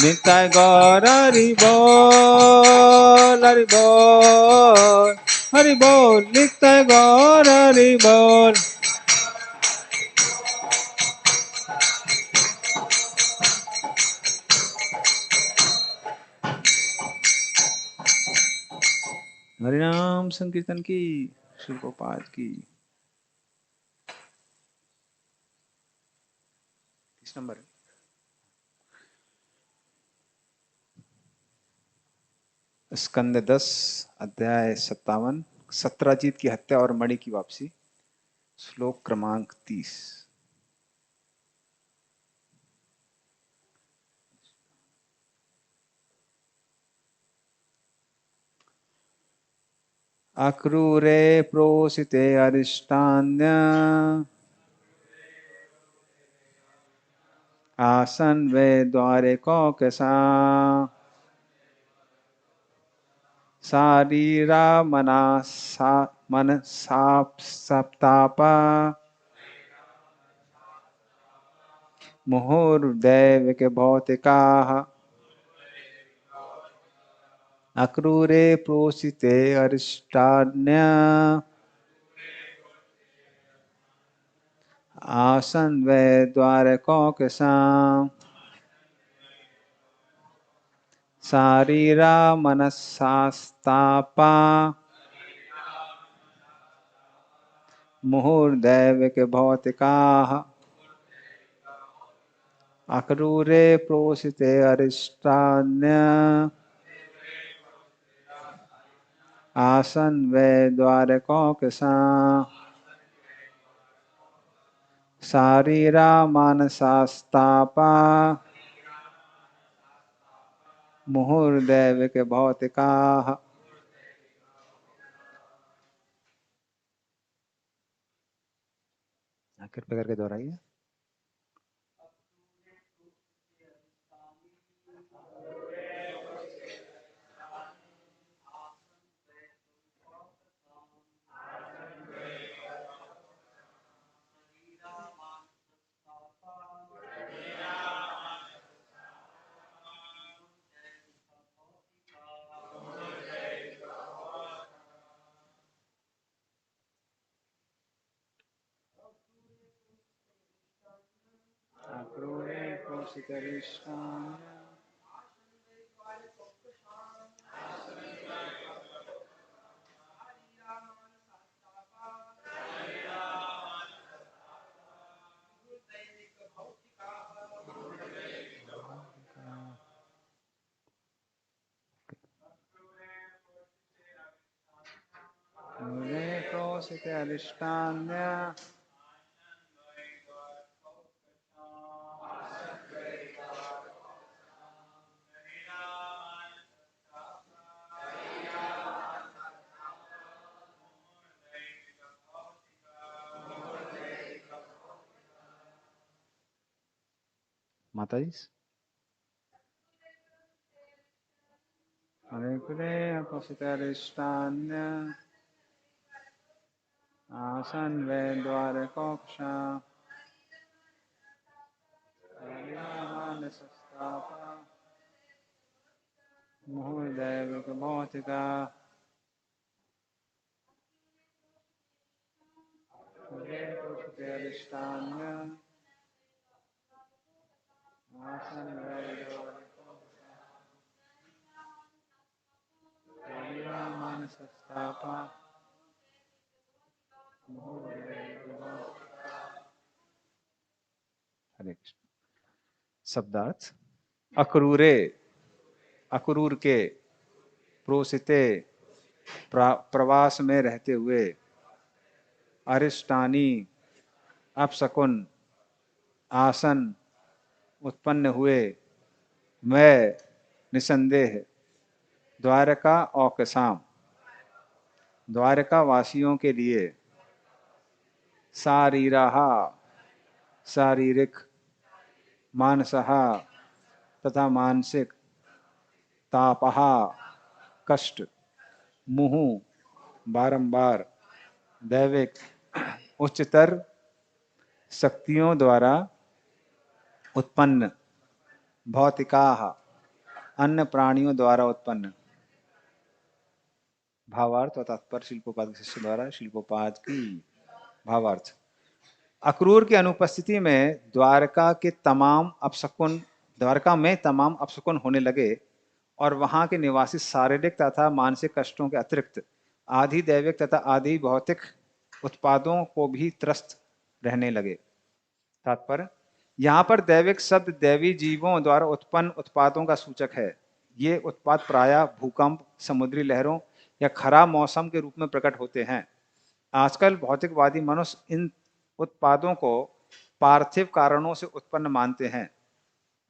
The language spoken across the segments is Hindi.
निताय गौर हरि बोल हरि बोल हरि बोल निताय गौर हरि बोल। हरिनाम संकीर्तन की, श्री गोपाल की। किस नंबर है? स्कंद 10 अध्याय 57 सत्राजीत की हत्या और मणि की वापसी। श्लोक क्रमांक 30। अक्रूरे प्रोसिते अरिष्टान्य आसन वे द्वारे कौकसा शारीरा मनसा सप्तापा मुहुर्दैविक भौतिकाः। अक्रूरे प्रोसिते अरिष्टान्य आसन वे द्वारे कौकसा शारीरा मनसास्तापा मुहुर्दैविक भौतिकाः। अक्रूरे प्रोसिते अरिष्टान्य आसन वे द्वारे कौकसा शारीरा मानसास्तापा मुहुर्दैविक भौतिकाः। कृपया करके दोहराइए। अक्रूरे प्रोसिते अरिष्टान्य अक्रूरे प्रोसिते अरिष्टान्य माता जी। अक्रूरे प्रोसिते अरिष्टान्य आसन वे द्वारे कौकसा मानसस्तापा मुहुर्दैविक भौतिका। अक्रूरे प्रोसिते अरिष्टान्य आसन वे द्वारे कौकसा मानसस्तापा मुहुर्दैविक भौतिका। हरे कृष्ण। शब्दार्थ। अक्रूरे, अक्रूर के, प्रोसिते, प्रवास में रहते हुए, अरिष्टानी, अपशकुन, आसन, उत्पन्न हुए, मैं, निसंदेह, द्वारका औकसाम, द्वारका वासियों के लिए, शारीराहा, शारीरिक, मानसहा, तथा मानसिक, तापहा, कष्ट, मुहु, बारंबार, दैविक, उच्चतर शक्तियों द्वारा उत्पन्न, भौतिकाः, अन्य प्राणियों द्वारा उत्पन्न। भावार्थ और तात्पर्य शिल्पोपाद के शिष्य द्वारा शिल्पोपाद की। भावार्थ, अक्रूर की अनुपस्थिति में द्वारका में तमाम अपशकुन होने लगे और वहां के निवासी शारीरिक तथा मानसिक कष्टों के अतिरिक्त आधि दैविक तथा आधि भौतिक उत्पादों को भी त्रस्त रहने लगे। तात्पर्य, यहाँ पर दैविक शब्द दैवी जीवों द्वारा उत्पन्न उत्पादों का सूचक है। ये उत्पाद प्रायः भूकंप, समुद्री लहरों या खराब मौसम के रूप में प्रकट होते हैं। आजकल भौतिकवादी मनुष्य इन उत्पादों को पार्थिव कारणों से उत्पन्न मानते हैं।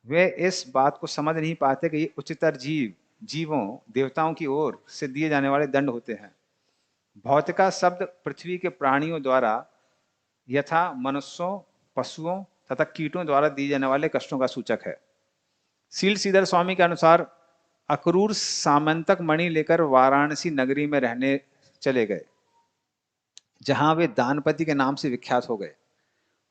वे इस बात को समझ नहीं पाते कि ये उच्चतर जीवों देवताओं की ओर से दिए जाने वाले दंड होते हैं। भौतिका शब्द पृथ्वी के प्राणियों द्वारा यथा मनुष्यों, पशुओं तथा कीटों द्वारा दिए जाने वाले कष्टों का सूचक है। सील सीधर स्वामी के अनुसार अक्रूर सामंतक मणि लेकर वाराणसी नगरी में रहने चले गए, जहां वे दानपति के नाम से विख्यात हो गए।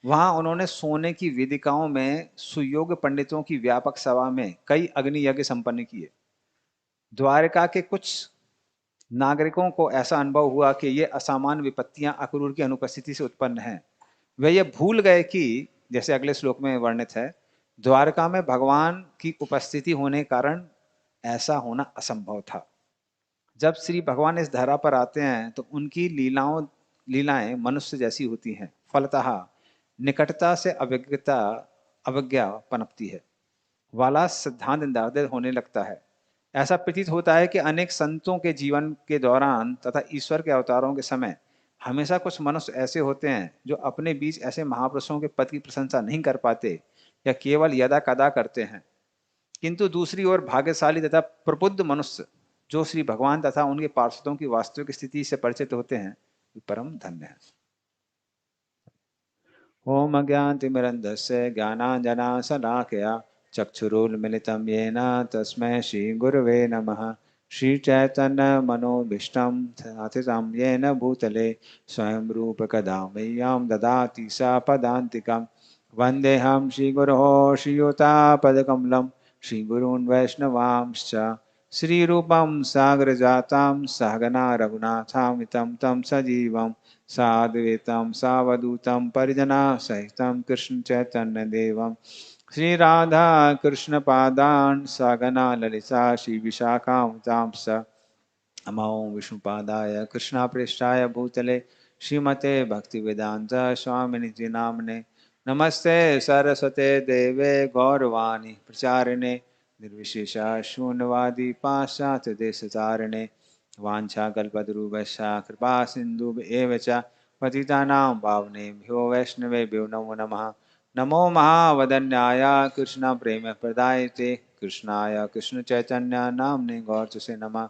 वहां उन्होंने सोने की वेदिकाओं में सुयोग्य पंडितों की व्यापक सभा में कई अग्नि यज्ञ संपन्न किए। द्वारका के कुछ नागरिकों को ऐसा अनुभव हुआ कि ये असामान्य विपत्तियां अक्रूर की अनुपस्थिति से उत्पन्न हैं। वे ये भूल गए कि, जैसे अगले श्लोक में वर्णित है, द्वारका में भगवान की उपस्थिति होने के कारण ऐसा होना असंभव था। जब श्री भगवान इस धरा पर आते हैं तो उनकी लीलाएं मनुष्य जैसी होती हैं। फलतः निकटता से अवज्ञा पनपती है, वाला सिद्धांत निर्धारित होने लगता है। ऐसा प्रतीत होता है कि अनेक संतों के जीवन के दौरान तथा ईश्वर के अवतारों के समय हमेशा कुछ मनुष्य ऐसे होते हैं जो अपने बीच ऐसे महापुरुषों के पद की प्रशंसा नहीं कर पाते या केवल यदा कदा करते हैं। किंतु दूसरी ओर भाग्यशाली तथा प्रबुद्ध मनुष्य जो श्री भगवान तथा उनके पार्षदों की वास्तविक स्थिति से परिचित होते हैं, वे परम धन्य हैं। ओम अज्ञानतिमिरन्धस्य ज्ञानाञ्जनशलाकया चक्षुरुन्मिलितं येन तस्मै श्रीगुरवे नमः। श्रीचैतन्यमनोभीष्टं स्थापितं येन भूतले स्वयं रूप कदा मह्यं ददाति सा पदान्तिकं। वन्देऽहं श्रीगुरोः श्रीयुतापदकमलं श्रीगुरून् वैष्णवांश्च। श्रीरूपं सागरजातं सहगना रघुनाथामितं तं सजीवं साद्वैतं सावधूतं परिजना सहितं कृष्ण चैतन्य देवं श्री राधा कृष्ण पादान सगना ललिता श्री विशाखावतांस। नमो विष्णुपादाय कृष्णापृष्ठाय भूतले श्रीमते भक्तिवेदांत स्वामिनिति नामने। नमस्ते सरस्वते देवे गौरवाणी प्रचारिणे निर्विशेषा शून्यवादी पाश्चात्य देशतारिणे। वाञ्छाकल्पतरुभ्यश्च कृपा सिन्धुभ्येव च पतितानां पावनेभ्यो वैष्णवेभ्यो नमो नमः। नमो महावदन्याय कृष्ण प्रेम प्रदायते कृष्णाय कृष्ण चैतन्य नामने गौरचसे नमः।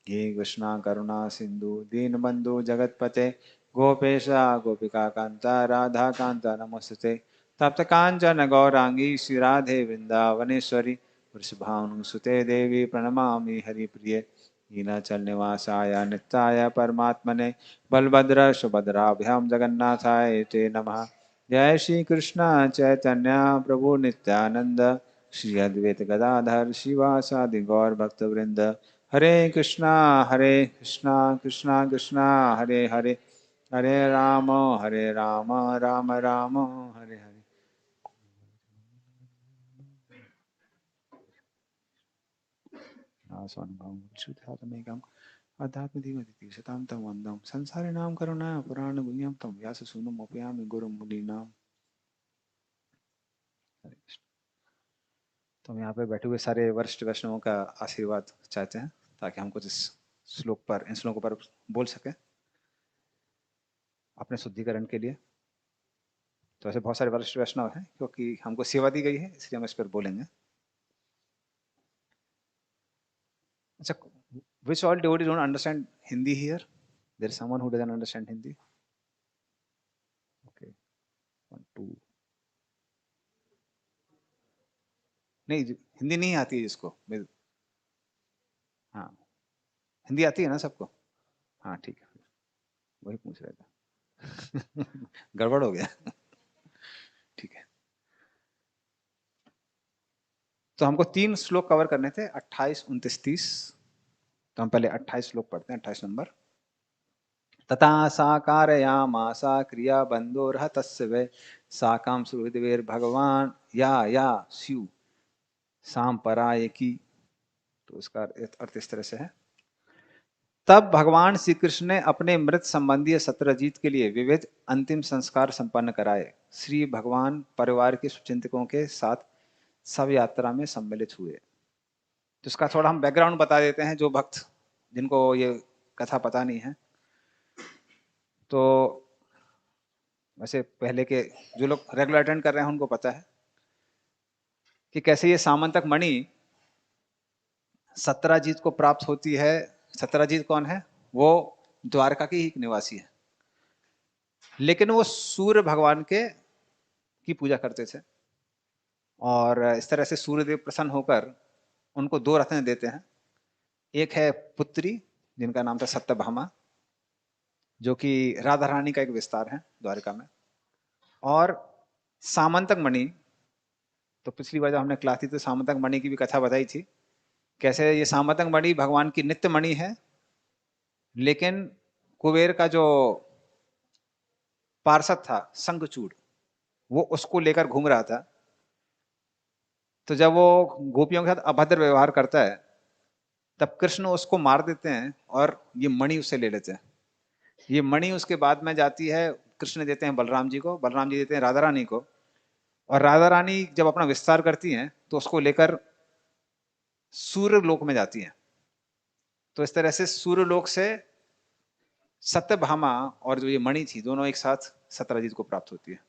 हे कृष्णा करुणा सिंधु दीनबंधु जगतपते गोपेश गोपिका कांता राधा कांता नमस्ते। तप्त कांचन गौरांगी श्री राधे वृंदावनेश्वरी वृषभानुसुते देवी प्रणमामि हरिप्रिये। नीलाचल निवासाय नित्याय परमात्मने बलभद्र सुभद्राभ्याम जगन्नाथाय ते नमः। जय श्री कृष्ण चैतन्य प्रभु नित्यानंद श्री अद्वैत गदाधर शिवासादि गौर भक्तवृंद। हरे कृष्णा कृष्णा कृष्णा हरे हरे, हरे राम राम राम हरे हरे। अध्यात्मदीवशतां तं वन्दं संसारिणां करुणा पुराणगुह्यं तं व्याससूनुमोपयामि गुरुं मुनीनां। हरे कृष्ण। तो हम यहाँ पे बैठे हुए सारे वरिष्ठ वैष्णवों का आशीर्वाद चाहते हैं ताकि हम कुछ इन श्लोकों पर बोल सकें अपने शुद्धिकरण के लिए। तो ऐसे बहुत सारे वरिष्ठ वैष्णव हैं, क्योंकि हमको सेवा दी गई है इसलिए हम इस पर बोलेंगे। अच्छा, which all devotees don't understand Hindi here? There is someone who doesn't understand Hindi. Okay, 1 2। नहीं, हिंदी नहीं आती है जिसको। हाँ, हिंदी आती है ना सबको? हाँ ठीक है, वही पूछ रहा था। गड़बड़ हो गया। ठीक है, तो हमको 3 श्लोक कवर करने थे, 28, 29, 30। तो हम पहले 28 श्लोक पढ़ते हैं, 28 नंबर। तथा सा कारयामासा क्रिया बंधोरह तस्य वै साकाम सुहृदवेर भगवान या स्यु सांपरायकी। तो उसका अर्थ इस तरह से है। तब भगवान श्री कृष्ण ने अपने मृत संबंधी सत्यजीत के लिए विविध अंतिम संस्कार संपन्न कराए। श्री भगवान परिवार के शुचिंतकों के साथ सब यात्रा में सम्मिलित हुए। तो इसका थोड़ा हम बैकग्राउंड बता देते हैं, जो भक्त जिनको ये कथा पता नहीं है। तो वैसे पहले के जो लोग रेगुलर अटेंड कर रहे हैं उनको पता है कि कैसे ये सामंतक मणि सत्यजीत को प्राप्त होती है। सत्यजीत कौन है? वो द्वारका की ही निवासी है, लेकिन वो सूर्य भगवान के की पूजा करते थे। और इस तरह से सूर्यदेव प्रसन्न होकर उनको 2 रत्न देते हैं। एक है पुत्री, जिनका नाम था सत्यभामा, जो कि राधा रानी का एक विस्तार है द्वारका में। और सामंतक मणि, तो पिछली बार जब हमने क्लास थी तो सामंतक मणि की भी कथा बताई थी, कैसे ये सामंतक मणि भगवान की नित्य मणि है, लेकिन कुबेर का जो पार्षद था शंखचूड़, वो उसको लेकर घूम रहा था। तो जब वो गोपियों के साथ अभद्र व्यवहार करता है, तब कृष्ण उसको मार देते हैं और ये मणि उससे ले लेते हैं। ये मणि उसके बाद में जाती है, कृष्ण देते हैं बलराम जी को, बलराम जी देते हैं राधा रानी को। और राधा रानी जब अपना विस्तार करती हैं तो उसको लेकर सूर्य लोक में जाती हैं। तो इस तरह से सूर्य लोक से सत्यभामा और जो ये मणि थी, दोनों एक साथ सत्यजीत को प्राप्त होती है।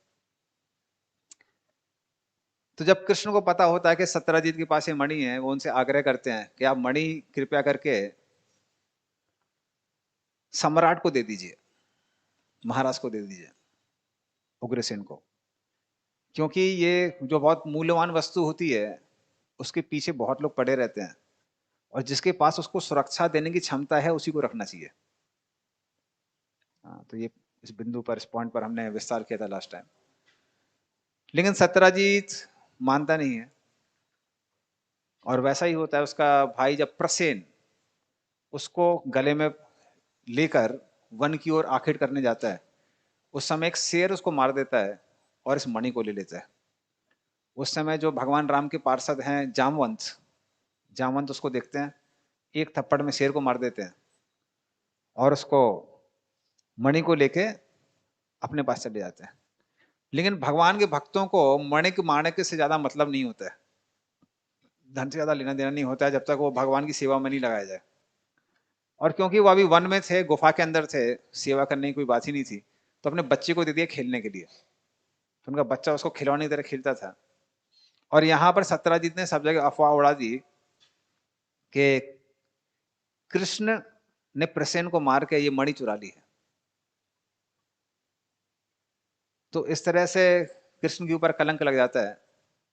तो जब कृष्ण को पता होता है कि सत्यजीत के पास ये मणि है, वो उनसे आग्रह करते हैं कि आप मणि कृपया करके सम्राट को दे दीजिए, महाराज को दे दीजिए, उग्रसेन को। क्योंकि ये जो बहुत मूल्यवान वस्तु होती है, उसके पीछे बहुत लोग पड़े रहते हैं, और जिसके पास उसको सुरक्षा देने की क्षमता है उसी को रखना चाहिए। हाँ, तो ये इस बिंदु पर, इस पॉइंट पर हमने विस्तार किया था लास्ट टाइम। लेकिन सत्यजीत मानता नहीं है, और वैसा ही होता है। उसका भाई जब प्रसेन उसको गले में लेकर वन की ओर आखेट करने जाता है, उस समय एक शेर उसको मार देता है और इस मणि को ले लेता है। उस समय जो भगवान राम के पार्षद हैं जामवंत, जामवंत उसको देखते हैं, एक थप्पड़ में शेर को मार देते हैं और उसको मणि को लेके अपने पास चले जाते हैं। लेकिन भगवान के भक्तों को मणि के मारने के से ज्यादा मतलब नहीं होता है, धन से ज्यादा लेना देना नहीं होता है, जब तक वो भगवान की सेवा में नहीं लगाया जाए। और क्योंकि वो अभी वन में थे, गुफा के अंदर थे, सेवा करने की कोई बात ही नहीं थी, तो अपने बच्चे को दे दिया खेलने के लिए। तो उनका बच्चा उसको खिलौने की तरह खेलता था। और यहाँ पर सत्यजीत ने सब जगह अफवाह उड़ा दी कि कृष्ण ने प्रसेन को मार के ये मणि चुरा ली है। तो इस तरह से कृष्ण के ऊपर कलंक लग जाता है,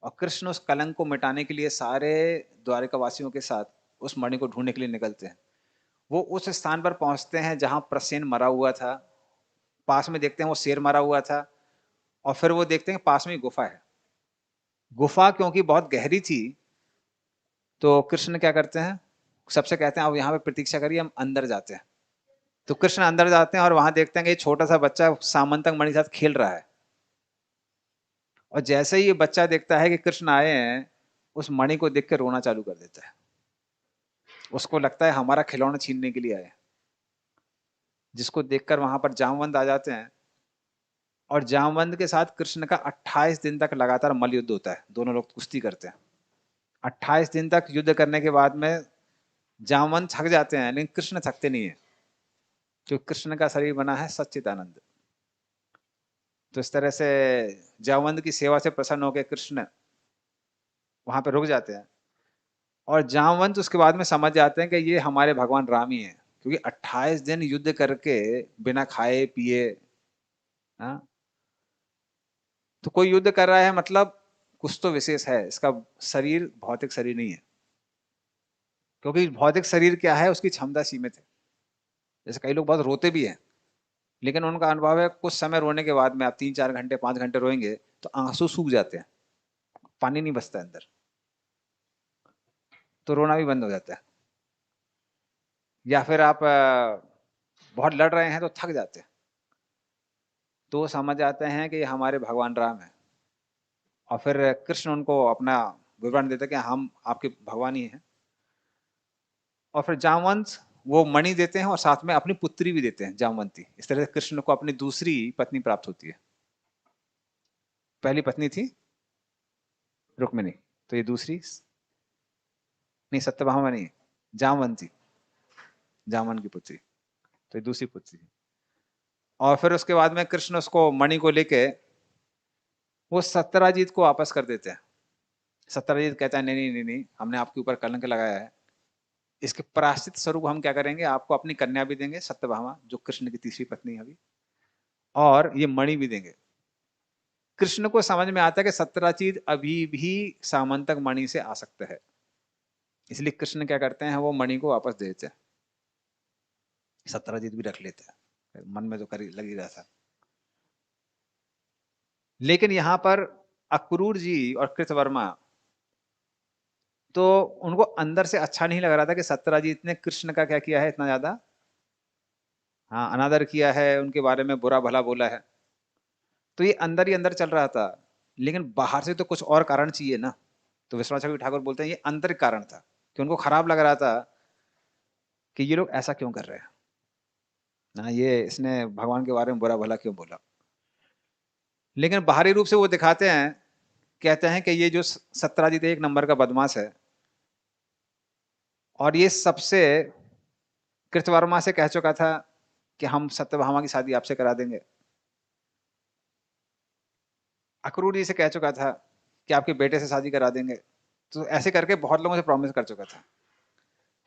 और कृष्ण उस कलंक को मिटाने के लिए सारे द्वारिका वासियों के साथ उस मणि को ढूंढने के लिए निकलते हैं। वो उस स्थान पर पहुंचते हैं जहां प्रसेन मरा हुआ था। पास में देखते हैं वो शेर मरा हुआ था, और फिर वो देखते हैं पास में ही गुफा है। गुफा क्योंकि बहुत गहरी थी, तो कृष्ण क्या करते हैं, सबसे कहते हैं अब यहाँ पे प्रतीक्षा करिए, हम अंदर जाते हैं। तो कृष्ण अंदर जाते हैं और वहां देखते हैं कि छोटा सा बच्चा सामंतक मणि के साथ खेल रहा है। और जैसे ही ये बच्चा देखता है कि कृष्ण आए हैं, उस मणि को देख के रोना चालू कर देता है। उसको लगता है हमारा खिलौना छीनने के लिए आए, जिसको देखकर वहां पर जामवंत आ जाते हैं। और जामवंत के साथ कृष्ण का 28 दिन तक लगातार मल्ल युद्ध होता है, दोनों लोग कुश्ती करते हैं। 28 दिन तक युद्ध करने के बाद में जामवंत थक जाते हैं, लेकिन कृष्ण थकते नहीं है, क्योंकि कृष्ण का शरीर बना है सच्चिदानंद। तो इस तरह से जामवंत की सेवा से प्रसन्न होकर कृष्ण वहां पर रुक जाते हैं। और जामवंत उसके बाद में समझ जाते हैं कि ये हमारे भगवान राम ही हैं, क्योंकि 28 दिन युद्ध करके बिना खाए पिए, हाँ, तो कोई युद्ध कर रहा है मतलब कुछ तो विशेष है। इसका शरीर भौतिक शरीर नहीं है, क्योंकि भौतिक शरीर क्या है, उसकी क्षमता सीमित है। जैसे कई लोग बहुत रोते भी हैं, लेकिन उनका अनुभव है कुछ समय रोने के बाद में, आप 3-4 घंटे 5 घंटे रोएंगे तो आंसू सूख जाते हैं, पानी नहीं बचता अंदर। तो रोना भी बंद हो जाता है। या फिर आप बहुत लड़ रहे हैं तो थक जाते हैं, तो वो समझ जाते हैं कि ये हमारे भगवान राम है, और फिर कृष्ण उनको अपना विवरण देते हैं कि हम आपके भगवान ही हैं। और फिर जामवंत वो मणि देते हैं और साथ में अपनी पुत्री भी देते हैं, जामवंती। इस तरह से कृष्ण को अपनी दूसरी पत्नी प्राप्त होती है। पहली पत्नी थी रुक्मिणी, तो ये दूसरी नहीं, सत्यभामा नहीं, जामवंती, जामवन की पुत्री, तो ये दूसरी पुत्री। और फिर उसके बाद में कृष्ण उसको मणि को लेके वो सत्यराजीत को वापस कर देते हैं। सत्यराजीत कहता है नहीं नहीं नहीं नहीं, हमने आपके ऊपर कलंक लगाया है, इसके प्रायश्चित स्वरूप हम क्या करेंगे, आपको अपनी कन्या भी देंगे सत्यभामा, जो कृष्ण की तीसरी पत्नी है अभी, और ये मणि भी देंगे। कृष्ण को समझ में आता है कि सत्यराजीत अभी भी सामंतक मणि से आसक्त है, इसलिए कृष्ण क्या करते हैं, वो मणि को वापस दे देते हैं। सत्यराजीत भी रख लेते हैं, मन में तो कर लग ही रहा था। लेकिन यहाँ पर अक्रूर जी और कृतवर्मा, तो उनको अंदर से अच्छा नहीं लग रहा था कि सत्यराजीत ने कृष्ण का क्या किया है इतना ज्यादा, हाँ, अनादर किया है, उनके बारे में बुरा भला बोला है। तो ये अंदर ही अंदर चल रहा था, लेकिन बाहर से तो कुछ और कारण चाहिए ना। तो विश्वनाथ चक्रवर्ती ठाकुर बोलते हैं ये आंतरिक कारण था, कि उनको खराब लग रहा था कि ये लोग ऐसा क्यों कर रहे हैं ना, ये इसने भगवान के बारे में बुरा भला क्यों बोला। लेकिन बाहरी रूप से वो दिखाते हैं, कहते हैं कि ये जो सत्यराजीत एक नंबर का बदमाश है, और ये सबसे कृतवर्मा से कह चुका था कि हम सत्यभामा की शादी आपसे करा देंगे। अक्रूर जी से कह चुका था कि आपके बेटे से शादी करा देंगे। तो ऐसे करके बहुत लोगों से प्रॉमिस कर चुका था।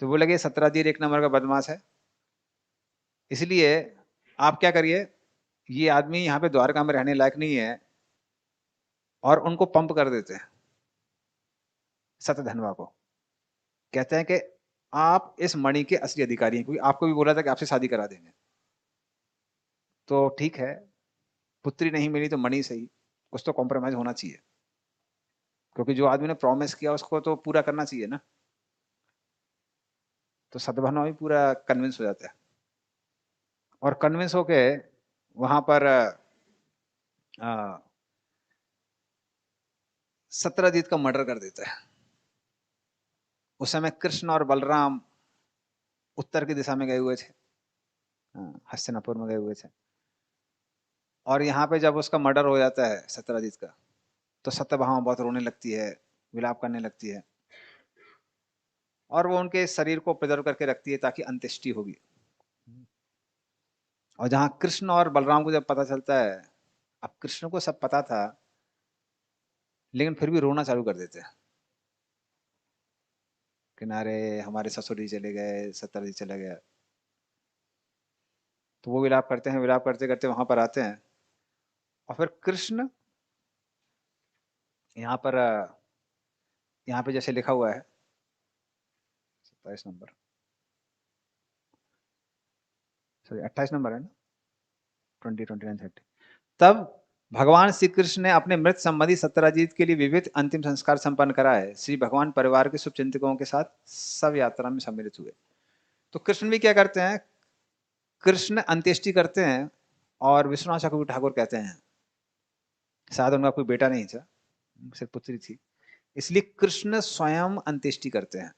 तो बोले कि सत्यराजीत एक नंबर का बदमाश है, इसलिए आप क्या करिए, ये आदमी यहाँ पे द्वारका में रहने लायक नहीं है, और उनको पंप कर देते हैं सत्यधनवा को। कहते हैं कि आप इस मणि के असली अधिकारी हैं, क्योंकि आपको भी बोला था कि आपसे शादी करा देंगे। तो ठीक है, पुत्री नहीं मिली तो मणि सही, कुछ तो कॉम्प्रोमाइज होना चाहिए, क्योंकि जो आदमी ने प्रॉमिस किया उसको तो पूरा करना चाहिए ना। तो सत्यभामा भी पूरा कन्विंस हो जाता है, और कन्विंस होके वहां पर सत्यराजीत का मर्डर कर देता है। उस समय कृष्ण और बलराम उत्तर की दिशा में गए हुए थे, हस्तिनापुर में गए हुए थे। और यहाँ पे जब उसका मर्डर हो जाता है सत्यराजीत का, तो सत्यभामा बहुत रोने लगती है, विलाप करने लगती है, और वो उनके शरीर को प्रिजर्व करके रखती है ताकि अंत्येष्टि होगी। और जहाँ कृष्ण और बलराम को जब पता चलता है, अब कृष्ण को सब पता था, लेकिन फिर भी रोना चालू कर देते हैं, किनारे हमारे ससुर जी चले गए, सत्यराजीत चला गया। तो वो विलाप करते हैं, विलाप करते करते वहां पर आते हैं, और फिर कृष्ण यहाँ पर यहाँ पे जैसे लिखा हुआ है 27 नंबर, सॉरी 28 नंबर है ना, 20, 29, 30। तब भगवान श्री कृष्ण ने अपने मृत संबंधी सत्यराजीत के लिए विविध अंतिम संस्कार संपन्न कराए। श्री भगवान परिवार के शुभचिंतकों के साथ सब यात्रा में सम्मिलित हुए। तो कृष्ण भी क्या करते हैं, कृष्ण अंत्येष्टि करते हैं, और विश्वनाथ चक्रवर्ती ठाकुर कहते हैं, शायद उनका कोई बेटा नहीं था, सिर्फ पुत्री थी, इसलिए कृष्ण स्वयं अंत्येष्टि करते हैं।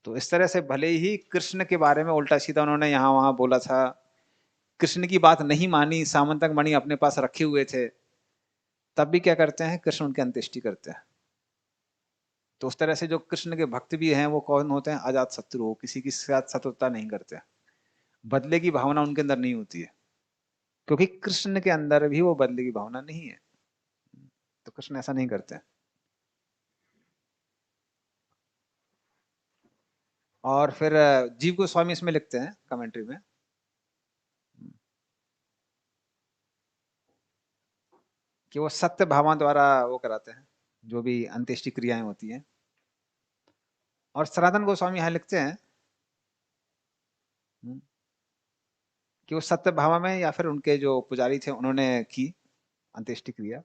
तो इस तरह से भले ही कृष्ण के बारे में उल्टा सीधा उन्होंने यहाँ वहां बोला था, कृष्ण की बात नहीं मानी, सामंतक मणि अपने पास रखे हुए थे, तब भी क्या करते हैं, कृष्ण उनकी अंत्येष्टि करते हैं। तो उस तरह से जो कृष्ण के भक्त भी हैं वो कौन होते हैं, अजात शत्रु, किसी के साथ शत्रुता नहीं करते, बदले की भावना उनके अंदर नहीं होती है, क्योंकि कृष्ण के अंदर भी वो बदले की भावना नहीं है। तो कृष्ण ऐसा नहीं करते हैं। और फिर जीव गोस्वामी इसमें लिखते हैं कमेंट्री में कि वो सत्य भावना द्वारा वो कराते हैं, जो भी अंत्येष्टि क्रियाएं होती हैं। और सनातन गोस्वामी यहाँ लिखते हैं कि वो सत्य भामा में या फिर उनके जो पुजारी थे उन्होंने की अंत्येष्टि क्रिया।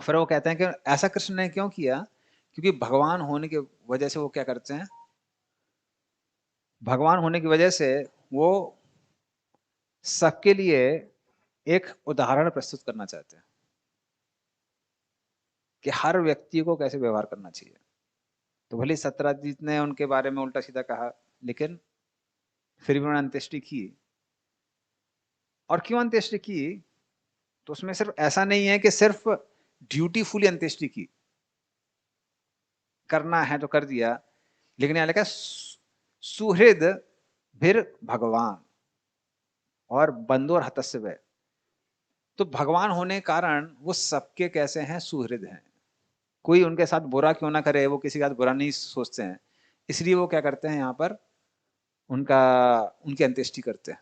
फिर वो कहते हैं कि ऐसा कृष्ण ने क्यों किया, क्योंकि भगवान होने की वजह से वो क्या करते हैं, भगवान होने की वजह से वो सबके लिए एक उदाहरण प्रस्तुत करना चाहते हैं कि हर व्यक्ति को कैसे व्यवहार करना चाहिए। तो भले सत्यजीत ने उनके बारे में उल्टा सीधा कहा, लेकिन फिर भी उन्होंने अंत्येष्टि की। और क्यों अंत्येष्टि की, तो उसमें सिर्फ ऐसा नहीं है कि सिर्फ ड्यूटीफुली अंत्येष्टि की, करना है तो कर दिया, लेकिन यहाँ लिखा सुहृद फिर भगवान और बंधु और हतस्यवय। तो भगवान होने के कारण वो सबके कैसे हैं, सुहृद हैं। कोई उनके साथ बुरा क्यों ना करे, वो किसी के साथ बुरा नहीं सोचते हैं, इसलिए वो क्या करते हैं यहाँ पर उनका उनकी अंत्येष्टि करते हैं।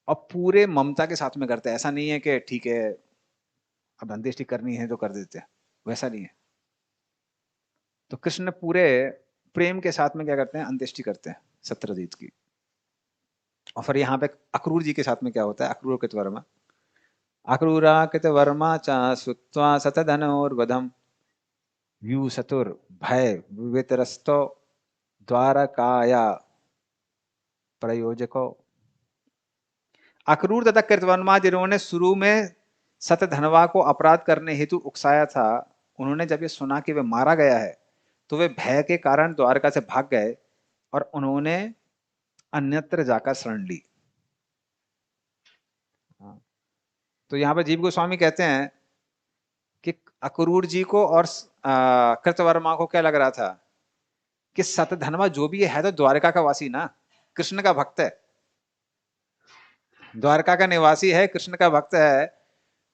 और पूरे ममता के साथ में करते हैं, ऐसा नहीं है कि ठीक है अब अंत्येष्टि करनी है तो कर देते हैं, वैसा नहीं है। तो कृष्ण पूरे प्रेम के साथ में क्या करते हैं, अंत्येष्टि करते हैं सत्यजीत की। और फिर यहाँ पे अक्रूर जी के साथ में क्या होता है, अक्रूर कृतवर्मा, अक्रूरा कृतवर्मा च श्रुत्वा सतधनोर्वधम व्यू सतुर भय वितरस्तो द्वारकाया प्रयोजको। अक्रूर तथा कृतवर्मा जिन्होंने शुरू में सतधनवा को अपराध करने हेतु उकसाया था, उन्होंने जब ये सुना कि वे मारा गया है तो वे भय के कारण द्वारका से भाग गए और उन्होंने अन्यत्र जाकर शरण ली। तो यहाँ पे जीव गोस्वामी कहते हैं कि अक्रूर जी को और कृतवर्मा को क्या लग रहा था कि सतधनवा जो भी है तो द्वारका का वासी ना, कृष्ण का भक्त है, द्वारका का निवासी है, कृष्ण का भक्त है,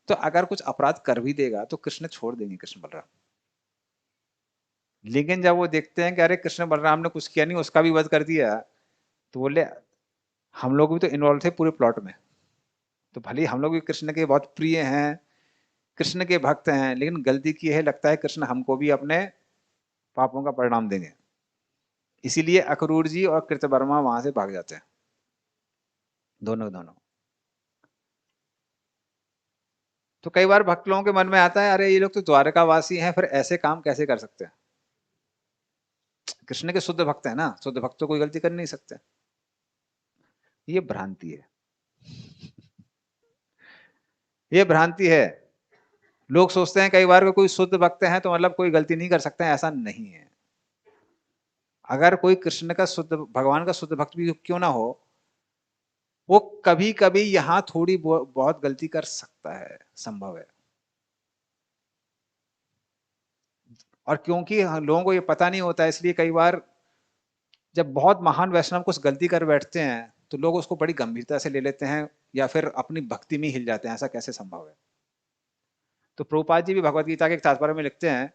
तो अगर कुछ अपराध कर भी देगा तो कृष्ण छोड़ देंगे, कृष्ण बलराम। लेकिन जब वो देखते हैं कि अरे कृष्ण बलराम ने कुछ किया नहीं, उसका भी वध कर दिया, तो बोले हम लोग भी तो इन्वॉल्व थे पूरे प्लॉट में, तो भले हम लोग भी कृष्ण के बहुत प्रिय हैं, कृष्ण के भक्त हैं, लेकिन गलती की है, लगता है कृष्ण हमको भी अपने पापों का परिणाम देंगे। इसीलिए अक्रूर जी और कृतवर्मा वहां से भाग जाते हैं, दोनों दोनों। तो कई बार भक्त लोगों के मन में आता है अरे ये लोग तो द्वारकावासी हैं, फिर ऐसे काम कैसे कर सकते हैं। कृष्ण के शुद्ध भक्त है ना, शुद्ध भक्त तो कोई गलती कर नहीं सकते। ये भ्रांति है, ये भ्रांति है। लोग सोचते हैं कई बार कि कोई शुद्ध भक्त है तो मतलब कोई गलती नहीं कर सकते हैं, ऐसा नहीं है। अगर कोई कृष्ण का शुद्ध, भगवान का शुद्ध भक्त भी क्यों ना हो, वो कभी कभी यहां थोड़ी बहुत गलती कर सकता है, संभव है। और क्योंकि लोगों को ये पता नहीं होता, इसलिए कई बार जब बहुत महान वैष्णव कुछ गलती कर बैठते हैं तो लोग उसको बड़ी गंभीरता से ले लेते हैं या फिर अपनी भक्ति में हिल जाते हैं, ऐसा कैसे संभव है। तो प्रभुपाद जी भी भगवत गीता के तात्पर्य में लिखते हैं,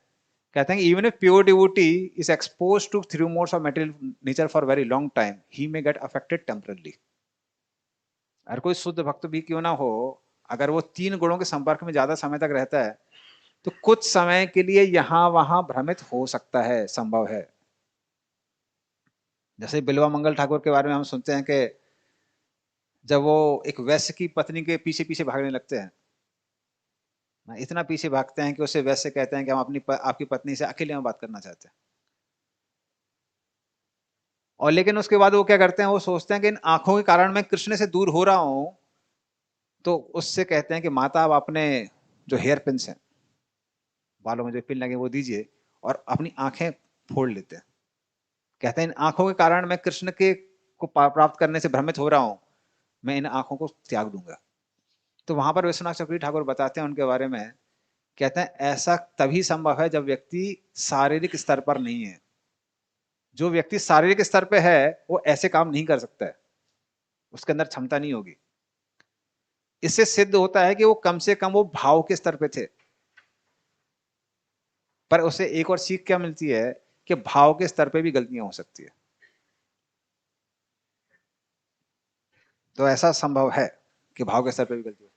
कहते हैं even if pure devotee is expose to three modes of material nature for very long time, he may get affected temporarily. अगर कोई शुद्ध भक्त भी क्यों ना हो, अगर वो तीन गुणों के संपर्क में ज्यादा समय तक रहता है तो कुछ समय के लिए यहां वहां भ्रमित हो सकता है, संभव है। जैसे बिल्वा मंगल ठाकुर के बारे में हम सुनते हैं कि जब वो एक वैश्य की पत्नी के पीछे पीछे भागने लगते हैं, इतना पीछे भागते हैं कि उसे वैश्य कहते हैं कि हम आपकी पत्नी से अकेले में बात करना चाहते हैं। और लेकिन उसके बाद वो क्या करते हैं, वो सोचते हैं कि इन आंखों के कारण मैं कृष्ण से दूर हो रहा हूं, तो उससे कहते हैं कि माता आप अपने जो हेयर पिन्स हैं, बालों में जो पिन लगे वो दीजिए, और अपनी आंखें फोड़ लेते हैं। कहते हैं इन आंखों के कारण मैं कृष्ण के को प्राप्त करने से भ्रमित हो रहा हूं, मैं इन आंखों को त्याग दूंगा। तो वहां पर विश्वनाथ चक्रवर्ती ठाकुर बताते हैं उनके बारे में, कहते हैं ऐसा तभी संभव है जब व्यक्ति शारीरिक स्तर पर नहीं है। जो व्यक्ति शारीरिक स्तर पे है वो ऐसे काम नहीं कर सकता है, उसके अंदर क्षमता नहीं होगी। इससे सिद्ध होता है कि वो कम से कम वो भाव के स्तर पे थे। पर उसे एक और सीख क्या मिलती है कि भाव के स्तर पे भी गलतियां हो सकती है। तो ऐसा संभव है कि भाव के स्तर पे भी गलती हो।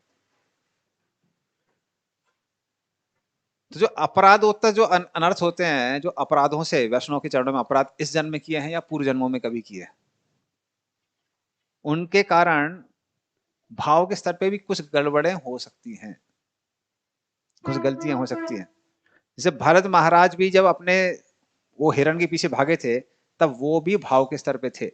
तो जो अपराधोत्तर जो अनर्थ होते हैं, जो अपराधों से वैष्णव के चरणों में अपराध इस जन्म में किए हैं या पूर्व जन्मों में कभी किए हैं, उनके कारण भाव के स्तर पे भी कुछ गड़बड़ें हो सकती हैं, कुछ गलतियां हो सकती हैं। जब भरत महाराज भी जब अपने वो हिरण के पीछे भागे थे, तब वो भी भाव के स्तर पे थे।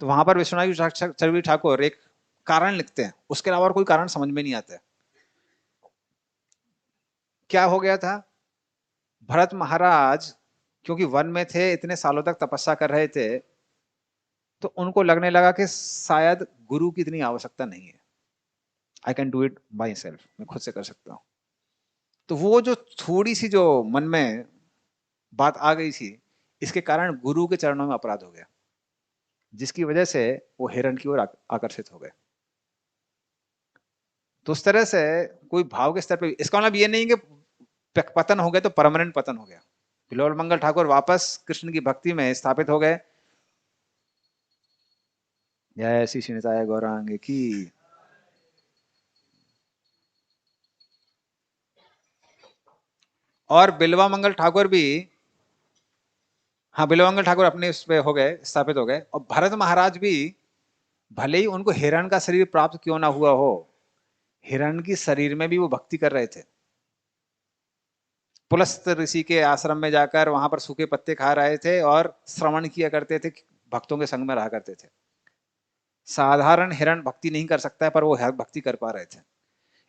तो वहां पर विश्वनाथ चक्रवर्ती ठाकुर एक कारण लिखते हैं, उसके अलावा और कोई कारण समझ में नहीं आता है। क्या हो गया था? भरत महाराज क्योंकि वन में थे, इतने सालों तक तपस्या कर रहे थे, तो उनको लगने लगा कि शायद गुरु की इतनी आवश्यकता नहीं है, I can do it by self, मैं खुद से कर सकता हूँ। तो वो जो थोड़ी सी जो मन में बात आ गई थी, इसके कारण गुरु के चरणों में अपराध हो गया, जिसकी वजह से वो हिरण की ओर आकर्षित हो गए। तो उस तरह से कोई भाव के स्तर पे, इसका मतलब ये नहीं कि पतन हो गया तो परमानेंट पतन हो गया। बिलोल मंगल ठाकुर वापस कृष्ण की भक्ति में स्थापित हो गए। जय श्री श्रीनिताय गौरांग की। और बिल्वा मंगल ठाकुर भी, हाँ बिल्वा मंगल ठाकुर अपने उस पे हो गए, स्थापित हो गए। और भरत महाराज भी, भले ही उनको हिरण का शरीर प्राप्त क्यों ना हुआ हो, हिरण की शरीर में भी वो भक्ति कर रहे थे। पुलस्त ऋषि के आश्रम में जाकर वहां पर सूखे पत्ते खा रहे थे और श्रवण किया करते थे, भक्तों के संग में रहा करते थे। साधारण हिरण भक्ति नहीं कर सकता है, पर वो भक्ति कर पा रहे थे।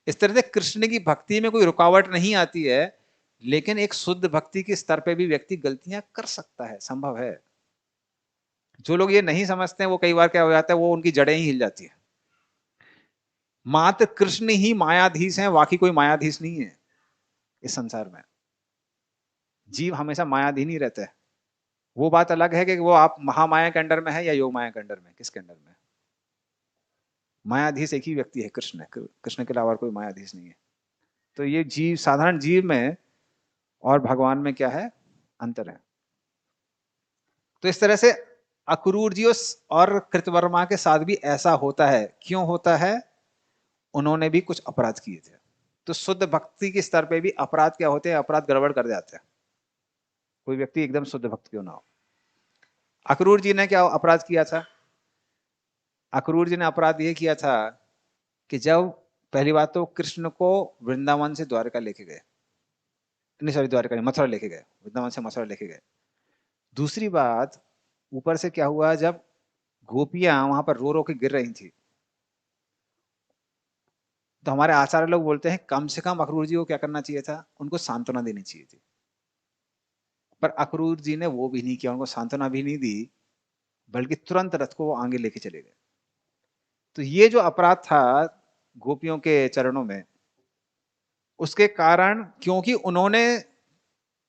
इस तरह से कृष्ण की भक्ति में कोई रुकावट नहीं आती है, लेकिन एक शुद्ध भक्ति के स्तर पे भी व्यक्ति गलतियां कर सकता है, संभव है। जो लोग ये नहीं समझते हैं, वो कई बार क्या हो जाता है, वो उनकी जड़ें ही हिल जाती है। मात्र कृष्ण ही मायाधीश हैं, बाकी कोई मायाधीश नहीं है इस संसार में। जीव हमेशा मायाधीन ही रहता है। वो बात अलग है कि वो आप महामाया के अंडर में है या योग माया के अंडर में, किसके अंडर में। मायाधीश एक ही व्यक्ति है, कृष्ण है। कृष्ण के अलावा कोई मायाधीश नहीं है। तो ये जीव, साधारण जीव में और भगवान में क्या है, अंतर है। तो इस तरह से अक्रूर जी और कृतवर्मा के साथ भी ऐसा होता है। क्यों होता है? उन्होंने भी कुछ अपराध किए थे। तो शुद्ध भक्ति के स्तर पे भी अपराध क्या होते हैं, अपराध गड़बड़ कर जाते हैं, कोई व्यक्ति एकदम शुद्ध भक्त क्यों ना हो। अक्रूर जी ने क्या अपराध किया था? अक्रूर जी ने अपराध ये किया था कि जब, पहली बात तो कृष्ण को वृंदावन से द्वारका लेके गए, नहीं सॉरी द्वारका नहीं, मथुरा लेके गए, वृंदावन से मथुरा लेके गए। दूसरी बात, ऊपर से क्या हुआ, जब गोपियां वहां पर रो रो के गिर रही थी, तो हमारे आचार्य लोग बोलते हैं कम से कम अक्रूर जी को क्या करना चाहिए था, उनको सांत्वना देनी चाहिए थी। पर अक्रूर जी ने वो भी नहीं किया, उनको सांत्वना भी नहीं दी, बल्कि तुरंत रथ को वो आगे लेके चले गए। तो ये जो अपराध था गोपियों के चरणों में, उसके कारण, क्योंकि उन्होंने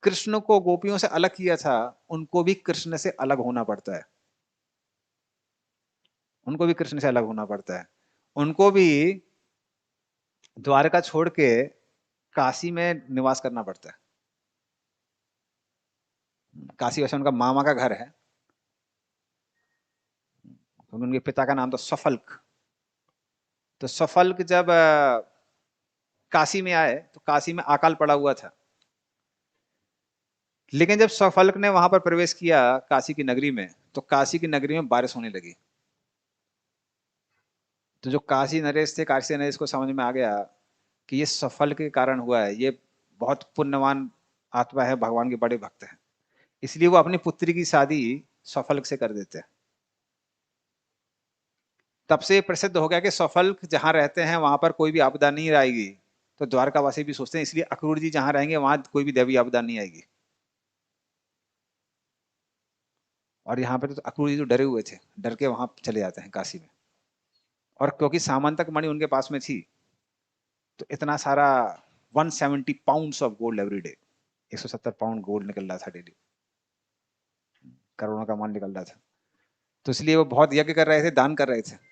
कृष्ण को गोपियों से अलग किया था, उनको भी कृष्ण से अलग होना पड़ता है। उनको भी कृष्ण से अलग होना पड़ता है। उनको भी द्वारका छोड़ के काशी में निवास करना पड़ता है। काशी वैसे उनका मामा का घर है, क्योंकि उनके पिता का नाम तो सफल्क। तो सफल्क जब काशी में आए, तो काशी में अकाल पड़ा हुआ था। लेकिन जब सफल्क ने वहां पर प्रवेश किया काशी की नगरी में, तो काशी की नगरी में बारिश होने लगी। तो जो काशी नरेश थे, काशी नरेश को समझ में आ गया कि ये सफल्क के कारण हुआ है, ये बहुत पुण्यवान आत्मा है, भगवान के बड़े भक्त हैं। इसलिए वो अपनी पुत्री की शादी सफल्क से कर देते हैं। तब से प्रसिद्ध हो गया कि सफल्क जहां रहते हैं वहां पर कोई भी आपदा नहीं आएगी। तो द्वारकावासी भी सोचते हैं, इसलिए अक्रूर जी जहां रहेंगे वहां कोई भी दैवी आपदा नहीं आएगी। और यहाँ पे तो अक्रूर जी तो डरे हुए थे, डर के वहां चले जाते हैं काशी में। और क्योंकि सामंतक मणि उनके पास में थी, तो इतना सारा 170 pounds of gold every day, 170 pound gold निकल रहा था डेली, करोड़ों का माल निकल रहा था। तो इसलिए वो बहुत यज्ञ कर रहे थे, दान कर रहे थे।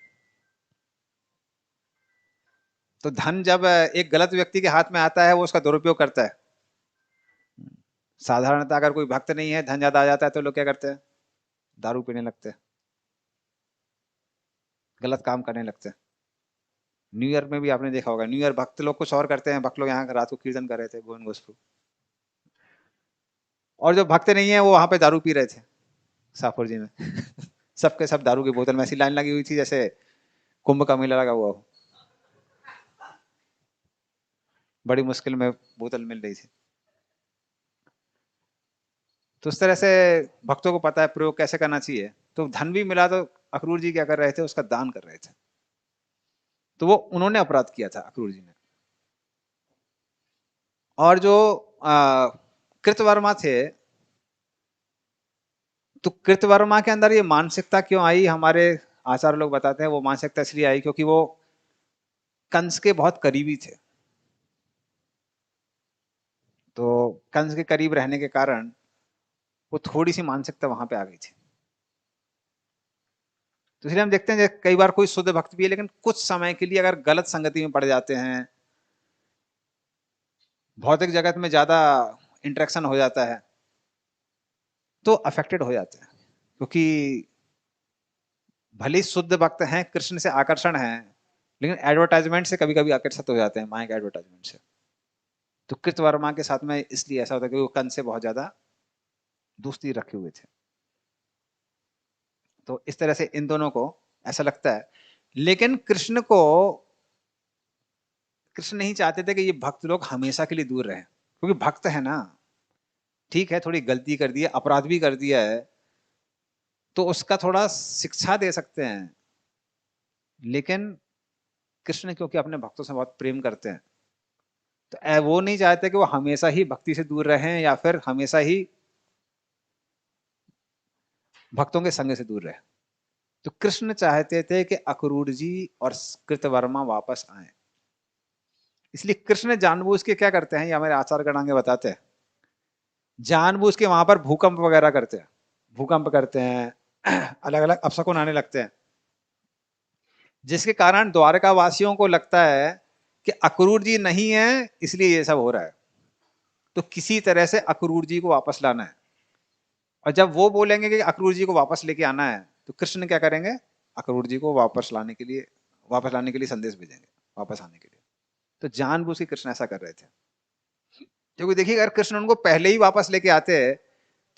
तो धन जब एक गलत व्यक्ति के हाथ में आता है, वो उसका दुरुपयोग करता है। साधारणतः अगर कोई भक्त नहीं है, धन ज्यादा आ जाता है, तो लोग क्या करते हैं, दारू पीने लगते हैं, गलत काम करने लगते हैं। न्यू ईयर में भी आपने देखा होगा, न्यू ईयर भक्त लोग कुछ और करते हैं, भक्त लोग यहाँ रात को कीर्तन कर रहे थे, गोविंद गोस्पू। और जो भक्त नहीं है, वो वहां पे दारू पी रहे थे शाहपुर जी में। सबके सब दारू की बोतल में ऐसी लाइन लगी हुई थी जैसे कुंभ का मेला लगा हुआ हो। बड़ी मुश्किल में बोतल मिल रही थी। तो उस तरह से भक्तों को पता है प्रयोग कैसे करना चाहिए। तो धन भी मिला तो अक्रूर जी क्या कर रहे थे, उसका दान कर रहे थे। तो वो उन्होंने अपराध किया था अक्रूर जी ने। और जो कृतवर्मा थे, तो कृतवर्मा के अंदर ये मानसिकता क्यों आई, हमारे आचार्य लोग बताते हैं वो मानसिकता इसलिए आई क्योंकि वो कंस के बहुत करीबी थे। तो कंस के करीब रहने के कारण वो थोड़ी सी मानसिकता वहां पे आ गई थी। तो इसलिए हम देखते हैं कि कई बार कोई शुद्ध भक्त भी है, लेकिन कुछ समय के लिए अगर गलत संगति में पड़ जाते हैं, भौतिक जगत में ज्यादा इंटरेक्शन हो जाता है, तो अफेक्टेड हो जाते हैं। क्योंकि भले ही शुद्ध भक्त हैं, कृष्ण से आकर्षण है, लेकिन एडवर्टाइजमेंट से कभी कभी आकर्षित हो जाते हैं, माइक एडवर्टाइजमेंट से। तो कृतवर्मा के साथ में इसलिए ऐसा होता है कि वो कंस से बहुत ज्यादा दोस्ती रखे हुए थे। तो इस तरह से इन दोनों को ऐसा लगता है। लेकिन कृष्ण नहीं चाहते थे कि ये भक्त लोग हमेशा के लिए दूर रहें, क्योंकि भक्त है ना, ठीक है थोड़ी गलती कर दी है, अपराध भी कर दिया है, तो उसका थोड़ा शिक्षा दे सकते हैं। लेकिन कृष्ण क्योंकि अपने भक्तों से बहुत प्रेम करते हैं, तो वो नहीं चाहते कि वो हमेशा ही भक्ति से दूर रहें या फिर हमेशा ही भक्तों के संग से दूर रहें। तो कृष्ण चाहते थे कि अक्रूर जी और कृतवर्मा वापस आए। इसलिए कृष्ण जानबूझ के क्या करते हैं, ये हमारे आचार्य गणांगे बताते हैं, जानबूझ के वहां पर भूकंप वगैरह करते हैं, भूकंप करते हैं, अलग अलग अपशकुन आने लगते हैं, जिसके कारण द्वारका वासियों को लगता है कि अक्रूर जी नहीं है इसलिए ये सब हो रहा है। तो किसी तरह से अक्रूर जी को वापस लाना है। और जब वो बोलेंगे कि अक्रूर जी को वापस लेके आना है, तो कृष्ण क्या करेंगे, अक्रूर जी को वापस लाने के लिए संदेश भेजेंगे, वापस आने के लिए। तो जानबूझ के कृष्ण ऐसा कर रहे थे। क्योंकि देखिए अगर कृष्ण उनको पहले ही वापस लेके आते हैं,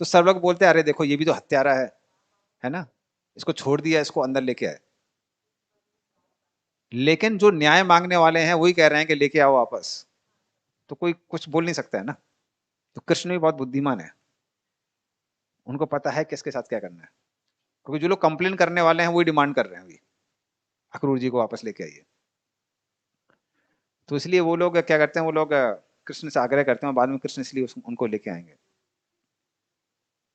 तो सब लोग बोलते हैं अरे देखो ये भी तो हत्यारा है ना, इसको छोड़ दिया, इसको अंदर लेके आए। लेकिन जो न्याय मांगने वाले हैं वही कह रहे हैं कि लेके आओ वापस, तो कोई कुछ बोल नहीं सकता है ना। तो कृष्ण भी बहुत बुद्धिमान है, उनको पता है किसके साथ क्या करना है। क्योंकि जो लोग कंप्लेन करने वाले हैं वही डिमांड कर रहे हैं अभी, अक्रूर जी को वापस लेके आइए। तो इसलिए वो लोग क्या करते हैं, वो लोग कृष्ण से आग्रह करते हैं, और बाद में कृष्ण इसलिए उनको लेके आएंगे।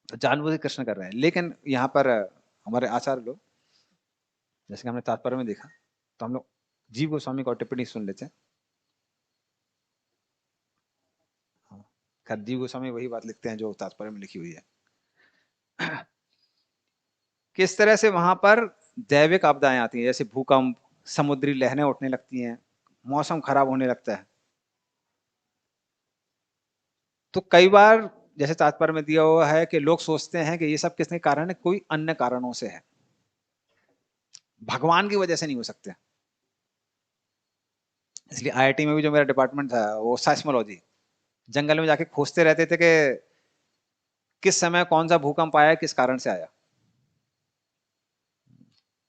तो जानबूझ के कृष्ण कर रहे हैं। लेकिन यहाँ पर हमारे आचार्य लोग, जैसे कि हमने तात्पर्य में देखा, तो हम लोग जीव गोस्वामी को टिप्पणी सुन लेते हैं। हाँ, खैर जीव गोस्वामी वही बात लिखते हैं जो तात्पर्य में लिखी हुई है। किस तरह से वहां पर दैविक आपदाएं आती हैं, जैसे भूकंप, समुद्री लहरें उठने लगती हैं, मौसम खराब होने लगता है। तो कई बार जैसे तात्पर्य में दिया हुआ है कि लोग सोचते हैं कि ये सब किसके कारण है, कोई अन्य कारणों से है, भगवान की वजह से नहीं हो सकते। इसलिए आईआईटी में भी जो मेरा डिपार्टमेंट था वो साइस्मोलॉजी, जंगल में जाके खोजते रहते थे कि किस समय कौन सा भूकंप आया, किस कारण से आया।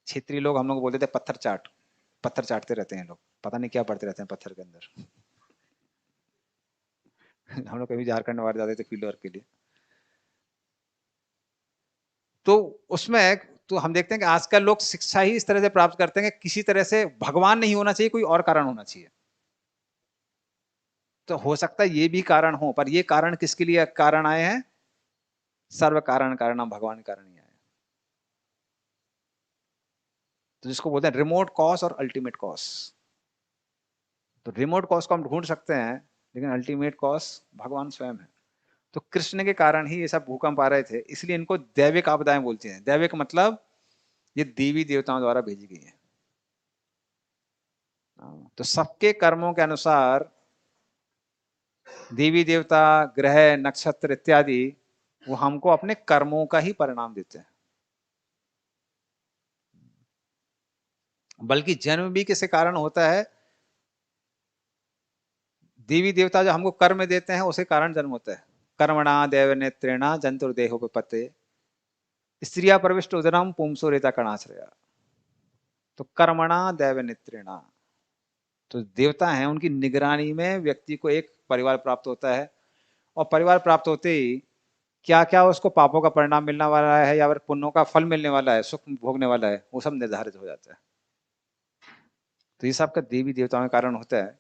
क्षेत्रीय लोग हम लोग बोलते थे पत्थर चाटते रहते हैं लोग, पता नहीं क्या पढ़ते रहते हैं पत्थर के अंदर। हम लोग कभी झारखंड बाहर जाते थे फील्ड वर्क के लिए, तो उसमें तो हम देखते हैं कि आजकल लोग शिक्षा ही इस तरह से प्राप्त करते हैं कि किसी तरह से भगवान नहीं होना चाहिए, कोई और कारण होना चाहिए। तो हो सकता है ये भी कारण हो, पर ये कारण किसके लिए कारण आए हैं, सर्व कारण कारणम, भगवान के कारण ही आए। तो जिसको बोलते हैं रिमोट कॉज और अल्टीमेट कॉज। तो रिमोट कॉज को हम ढूंढ सकते हैं, लेकिन अल्टीमेट कॉज भगवान स्वयं है। तो कृष्ण के कारण ही ये सब भूकंप आ रहे थे, इसलिए इनको दैविक आपदाएं बोलते हैं। दैविक मतलब ये देवी देवताओं द्वारा भेजी गई है। तो सबके कर्मों के अनुसार देवी देवता, ग्रह, नक्षत्र इत्यादि वो हमको अपने कर्मों का ही परिणाम देते हैं। बल्कि जन्म भी किसी कारण होता है, देवी देवता जो हमको कर्म देते हैं उसे कारण जन्म होता है। कर्मणा देव नेत्रेणा जंतुर्देहोपपते स्त्रिया प्रविष्ट उदरम पुंसोरेता कणाश्रया। तो कर्मणा देव नेत्रेणा, तो देवता हैं, उनकी निगरानी में व्यक्ति को एक परिवार प्राप्त होता है, और परिवार प्राप्त होते ही क्या क्या उसको पापों का परिणाम मिलने वाला है या फिर पुण्यों का फल मिलने वाला है, सुख भोगने वाला है, वो सब निर्धारित हो जाता है। तो ये सब का देवी देवताओं के कारण होता है,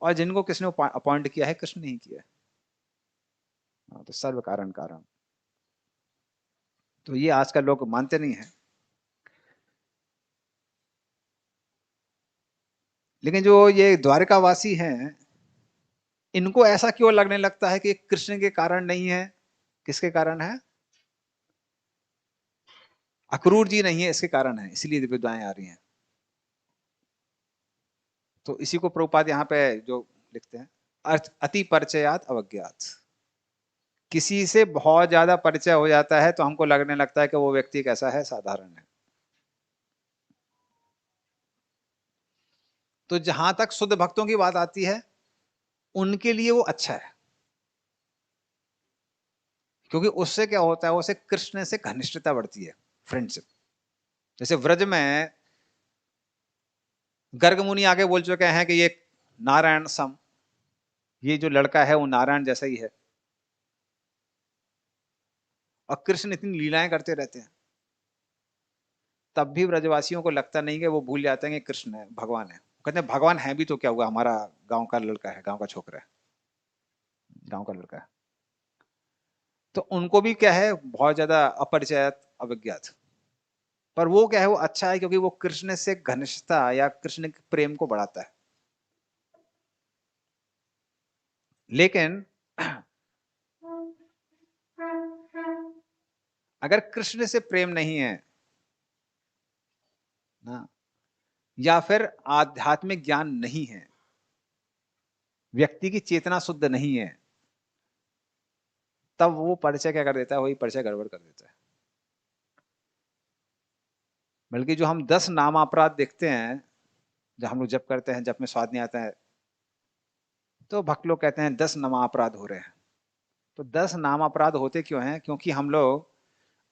और जिनको किसने अपॉइंट किया है, कृष्ण ने ही किया है। हाँ, तो सर्व कारण कारण। तो ये आजकल लोग मानते नहीं है। लेकिन जो ये द्वारकावासी हैं, इनको ऐसा क्यों लगने लगता है कि कृष्ण के कारण नहीं है? किसके कारण है? अक्रूर जी नहीं है, इसके कारण है, इसलिए विद्वाएं आ रही हैं। तो इसी को प्रभुपाद यहाँ पे जो लिखते हैं, अर्थ अति परिचयात अवज्ञात। किसी से बहुत ज्यादा परिचय हो जाता है तो हमको लगने लगता है कि वो व्यक्ति कैसा है, साधारण है। तो जहां तक शुद्ध भक्तों की बात आती है, उनके लिए वो अच्छा है, क्योंकि उससे क्या होता है, उससे कृष्ण से घनिष्ठता बढ़ती है, फ्रेंडशिप। जैसे व्रज में गर्ग मुनि आगे बोल चुके हैं कि ये नारायण सम, ये जो लड़का है वो नारायण जैसा ही है, और कृष्ण इतनी लीलाएं करते रहते हैं, तब भी ब्रजवासियों को लगता नहीं कि वो भूल जाते हैं कि कृष्ण है, भगवान है। कहते हैं भगवान है भी तो क्या हुआ, हमारा गांव का लड़का है, गांव का छोकरा है, गांव का लड़का है। तो उनको भी क्या है, बहुत ज्यादा अपरिचय अवज्ञात। पर वो क्या है, वो अच्छा है, क्योंकि वो कृष्ण से घनिष्ठता या कृष्ण के प्रेम को बढ़ाता है। लेकिन अगर कृष्ण से प्रेम नहीं है ना, या फिर आध्यात्मिक ज्ञान नहीं है, व्यक्ति की चेतना शुद्ध नहीं है, तब वो परिचय क्या कर देता है, वही परिचय गड़बड़ कर देता है। बल्कि जो हम 10 नाम अपराध देखते हैं, जब हम लोग जप करते हैं, जप में स्वाद नहीं आता है, तो भक्त लोग कहते हैं 10 नाम अपराध हो रहे हैं। तो 10 नाम अपराध होते क्यों हैं? क्योंकि हम लोग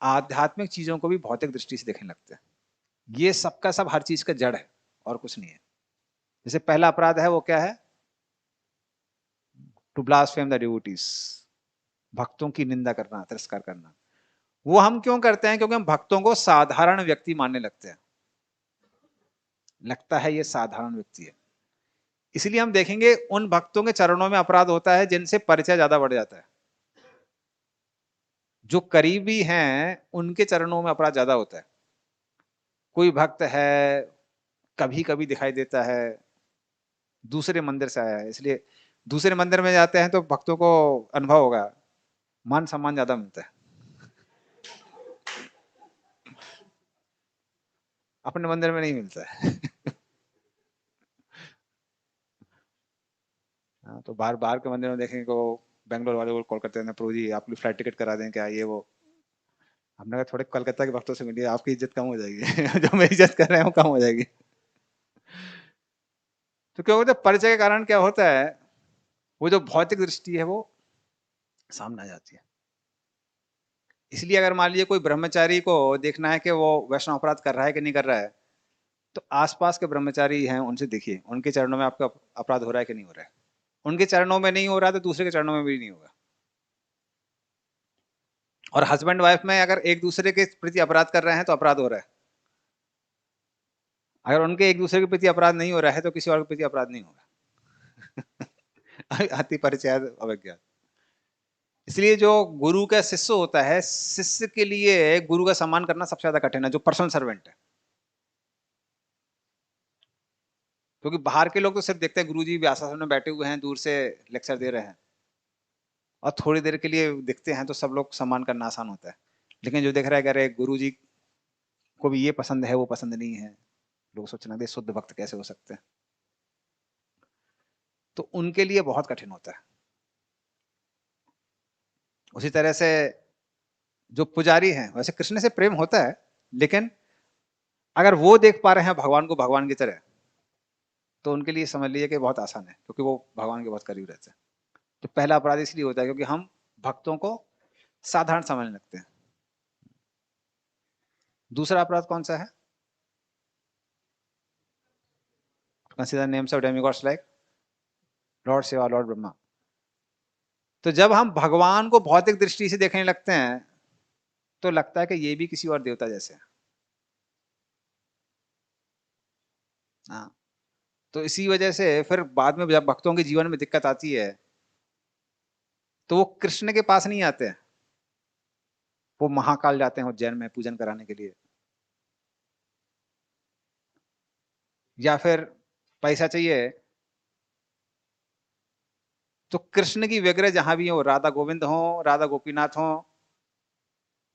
आध्यात्मिक चीजों को भी भौतिक दृष्टि से देखने लगते हैं। ये सबका सब हर चीज का जड़ है, और कुछ नहीं है। जैसे पहला अपराध है, वो क्या है? टू ब्लास्फेम द डिवोटीज, भक्तों की निंदा करना, तिरस्कार करना। वो हम क्यों करते हैं? क्योंकि हम भक्तों को साधारण व्यक्ति मानने लगते हैं, लगता है ये साधारण व्यक्ति है। इसलिए हम देखेंगे उन भक्तों के चरणों में अपराध होता है जिनसे परिचय ज्यादा बढ़ जाता है। जो करीबी हैं उनके चरणों में अपराध ज्यादा होता है। कोई भक्त है, कभी कभी दिखाई देता है, दूसरे मंदिर से आया है, इसलिए दूसरे मंदिर में जाते हैं तो भक्तों को अनुभव होगा, मान सम्मान ज्यादा मिलता है, अपने मंदिर में नहीं मिलता है। हाँ, तो बाहर बाहर के मंदिर में देखेंगे को बेंगलोर वाले को कॉल करते हैं, प्रभु जी आप लोग फ्लाइट टिकट करा दें क्या, ये वो। हमने कहा थोड़े कलकत्ता के भक्तों से मिलिए, आपकी इज्जत कम हो जाएगी। जो मेरी इज्जत कर रहे हैं वो कम हो जाएगी। तो क्या होता है, परिचय के कारण क्या होता है, वो जो भौतिक दृष्टि है वो सामने आ जाती है। इसलिए अगर मान लीजिए कोई ब्रह्मचारी को देखना है कि वो वैष्णव अपराध कर रहा है कि नहीं कर रहा है, तो आसपास के ब्रह्मचारी हैं उनसे देखिए, उनके चरणों में आपका अपराध हो रहा है कि नहीं हो रहा है। उनके चरणों में नहीं हो रहा तो दूसरे के चरणों में भी नहीं होगा। और हस्बैंड वाइफ में अगर एक दूसरे के प्रति अपराध कर रहे हैं तो अपराध हो रहा है। अगर उनके एक दूसरे के प्रति अपराध नहीं हो रहा है तो किसी और के प्रति अपराध नहीं होगा। अति परिचय अवज्ञा। इसलिए जो गुरु का शिष्य होता है, शिष्य के लिए गुरु का सम्मान करना सबसे ज्यादा कठिन है, जो पर्सनल सर्वेंट है। क्योंकि बाहर के लोग तो सिर्फ देखते हैं गुरु जी व्यासासन में बैठे हुए हैं, दूर से लेक्चर दे रहे हैं, और थोड़ी देर के लिए दिखते हैं तो सब लोग सम्मान करना आसान होता है। लेकिन जो देख रहा है कह रहे गुरु जी को भी ये पसंद है, वो पसंद नहीं है, लोग सोचना दे शुद्ध भक्त कैसे हो सकते हैं, तो उनके लिए बहुत कठिन होता है। उसी तरह से जो पुजारी हैं, वैसे कृष्ण से प्रेम होता है, लेकिन अगर वो देख पा रहे हैं भगवान को भगवान की तरह, तो उनके लिए समझ लीजिए कि बहुत आसान है, क्योंकि वो भगवान के बहुत करीब रहते हैं। तो पहला अपराध इसलिए होता है क्योंकि हम भक्तों को साधारण समझने लगते हैं। दूसरा अपराध कौन सा है? Consider names of demigods like Lord Shiva, Lord Brahma. तो जब हम भगवान को भौतिक दृष्टि से देखने लगते हैं तो लगता है कि ये भी किसी और देवता जैसे है। हाँ, तो इसी वजह से फिर बाद में जब भक्तों के जीवन में दिक्कत आती है तो वो कृष्ण के पास नहीं आते हैं, वो महाकाल जाते हैं उज्जैन में पूजन कराने के लिए। या फिर पैसा चाहिए तो कृष्ण की विग्रह जहां भी हो, राधा गोविंद हो, राधा गोपीनाथ हो,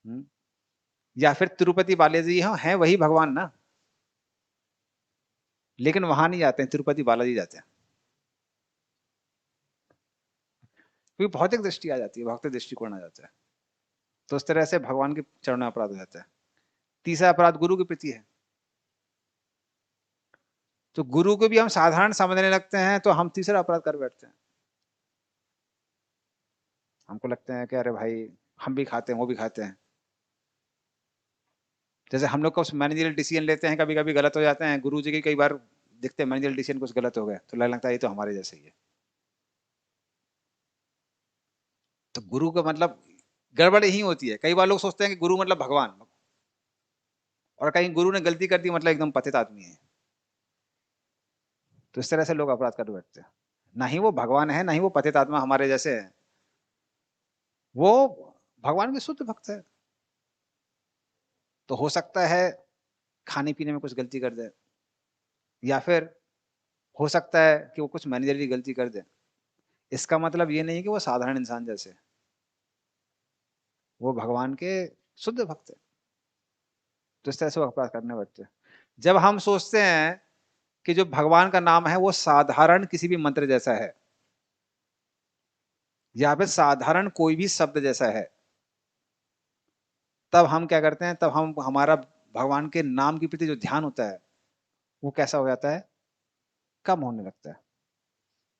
हम्म, या फिर तिरुपति बालाजी हो, हैं वही भगवान ना, लेकिन वहां नहीं जाते हैं, तिरुपति बालाजी जाते हैं, क्योंकि भौतिक दृष्टि आ जाती है, भौतिक दृष्टिकोण आ जाता है। तो उस तरह से भगवान के चरणों में अपराध हो जाता है। तीसरा अपराध गुरु के प्रति है। तो गुरु को भी हम साधारण समझने लगते हैं तो हम तीसरा अपराध कर बैठते हैं। हमको लगता है कि अरे भाई, हम भी खाते हैं वो भी खाते हैं। जैसे हम लोग कुछ मैनेजरियल डिसीजन लेते हैं, कभी कभी गलत हो जाते हैं, गुरु जी के कई बार दिखते हैं मैनेजरियल डिसीजन कुछ गलत हो गए तो लगता है ये तो हमारे जैसे ही है। तो गुरु का मतलब गड़बड़ ही होती है। कई बार लोग सोचते हैं कि गुरु मतलब भगवान, और कहीं गुरु ने गलती कर दी मतलब एकदम पतित आदमी है। तो इस तरह से लोग अपराध कर बैठते हैं। ना ही वो भगवान है, ना ही वो पतित आत्मा हमारे जैसे है, वो भगवान के शुद्ध भक्त है। तो हो सकता है खाने पीने में कुछ गलती कर दे, या फिर हो सकता है कि वो कुछ मैनेजरियल गलती कर दे। इसका मतलब ये नहीं कि वो साधारण इंसान जैसे है। वो भगवान के शुद्ध भक्त है। तो इस तरह से वो अपराध करने बैठते हैं। जब हम सोचते हैं कि जो भगवान का नाम है वो साधारण किसी भी मंत्र जैसा है, या फिर साधारण कोई भी शब्द जैसा है, तब हम क्या करते हैं, तब हम हमारा भगवान के नाम के प्रति जो ध्यान होता है वो कैसा हो जाता है, कम होने लगता है।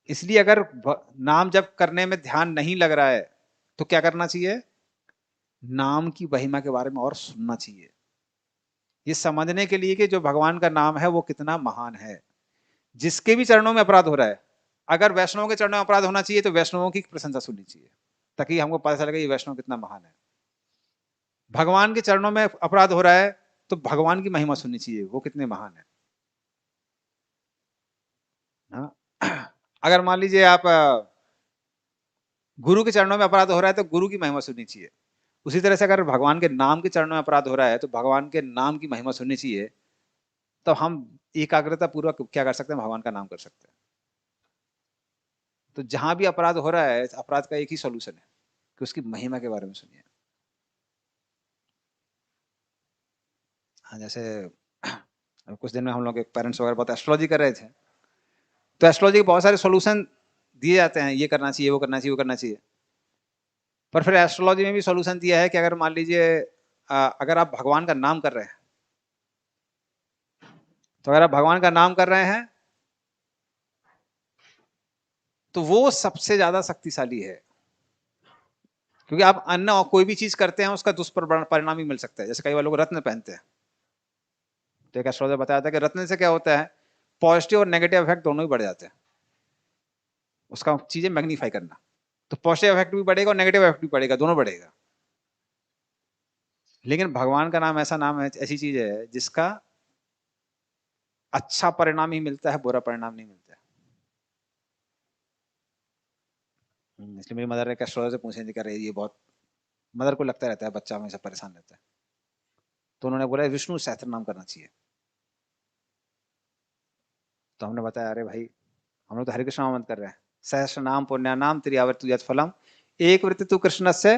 इसलिए अगर नाम जप करने में ध्यान नहीं लग रहा है तो क्या करना चाहिए, नाम की महिमा के बारे में और सुनना चाहिए, ये समझने के लिए कि जो भगवान का नाम है वो कितना महान है। जिसके भी चरणों में अपराध हो रहा है, अगर वैष्णवों के चरणों में अपराध होना चाहिए तो वैष्णवों की प्रशंसा सुननी चाहिए, ताकि हमको पता चलेगा ये वैष्णव कितना महान है। भगवान के चरणों में अपराध हो रहा है तो भगवान की महिमा सुननी चाहिए, वो कितने महान है। हाँ? अगर मान लीजिए आप गुरु के चरणों में अपराध हो रहा है तो गुरु की महिमा सुननी चाहिए। उसी तरह से अगर भगवान के नाम के चरणों में अपराध हो रहा है तो भगवान के नाम की महिमा सुननी चाहिए। तो हम एकाग्रता पूर्वक क्या कर सकते हैं, भगवान का नाम कर सकते हैं। तो जहां भी अपराध हो रहा है, अपराध का एक ही सोल्यूशन है कि उसकी महिमा के बारे में सुनिए। हाँ, जैसे कुछ दिन में हम लोग के पेरेंट्स वगैरह बहुत एस्ट्रोलॉजी कर रहे थे, तो एस्ट्रोलॉजी के बहुत सारे सॉल्यूशन दिए जाते हैं, ये करना चाहिए, वो करना चाहिए, वो करना चाहिए। पर फिर एस्ट्रोलॉजी में भी सॉल्यूशन दिया है कि अगर मान लीजिए अगर आप भगवान का नाम कर रहे हैं, तो अगर आप भगवान का नाम कर रहे हैं तो वो सबसे ज्यादा शक्तिशाली है। क्योंकि आप अन्य और कोई भी चीज करते हैं उसका दुष्परिणाम ही मिल सकता है। जैसे कई बार लोग रत्न पहनते हैं, तो एक एस्ट्रोलॉजर बताया था कि रत्न से क्या होता है, पॉजिटिव और नेगेटिव इफेक्ट दोनों ही बढ़ जाते हैं। उसका चीजें मैग्नीफाई करना, तो पॉजिटिव इफेक्ट भी बढ़ेगा और नेगेटिव इफेक्ट भी बढ़ेगा, दोनों बढ़ेगा। लेकिन भगवान का नाम ऐसा नाम है, ऐसी चीज है जिसका अच्छा परिणाम ही मिलता है, बुरा परिणाम नहीं मिलता है। इसलिए मेरी मदर ने एस्ट्रोलॉजर से पूछे थे, कर रही ये बहुत, मदर को लगता रहता है बच्चा हमेशा परेशान रहता है, तो उन्होंने बोला विष्णु सहस्त्र नाम करना चाहिए। तो हमने बताया अरे भाई, हम लोग तो हरे कृष्ण मंत्र कर रहे हैं, सहस्त्र नाम पुण्य नाम त्रियावर्तु यत् फलम एक वृत्ति तु कृष्ण से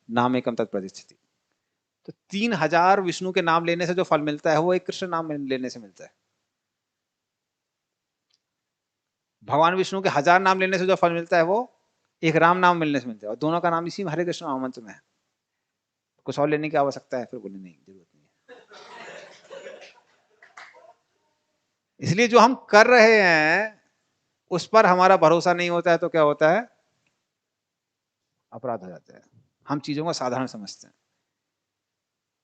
नाम एकम तत् प्रतिष्ठिति। तो 3000 विष्णु के नाम लेने से जो फल मिलता है वो एक कृष्ण नाम लेने से मिलता है। भगवान विष्णु के 1000 नाम लेने से जो फल मिलता है वो एक राम नाम मिलने से मिलता है, और दोनों का नाम इसी में हरे कृष्ण महामंत्र में है। कुछ और लेने की आवश्यकता है फिर बोले नहीं, जरूरत नहीं है। इसलिए जो हम कर रहे हैं उस पर हमारा भरोसा नहीं होता है तो क्या होता है, अपराध हो जाता है। हम चीजों को साधारण समझते हैं।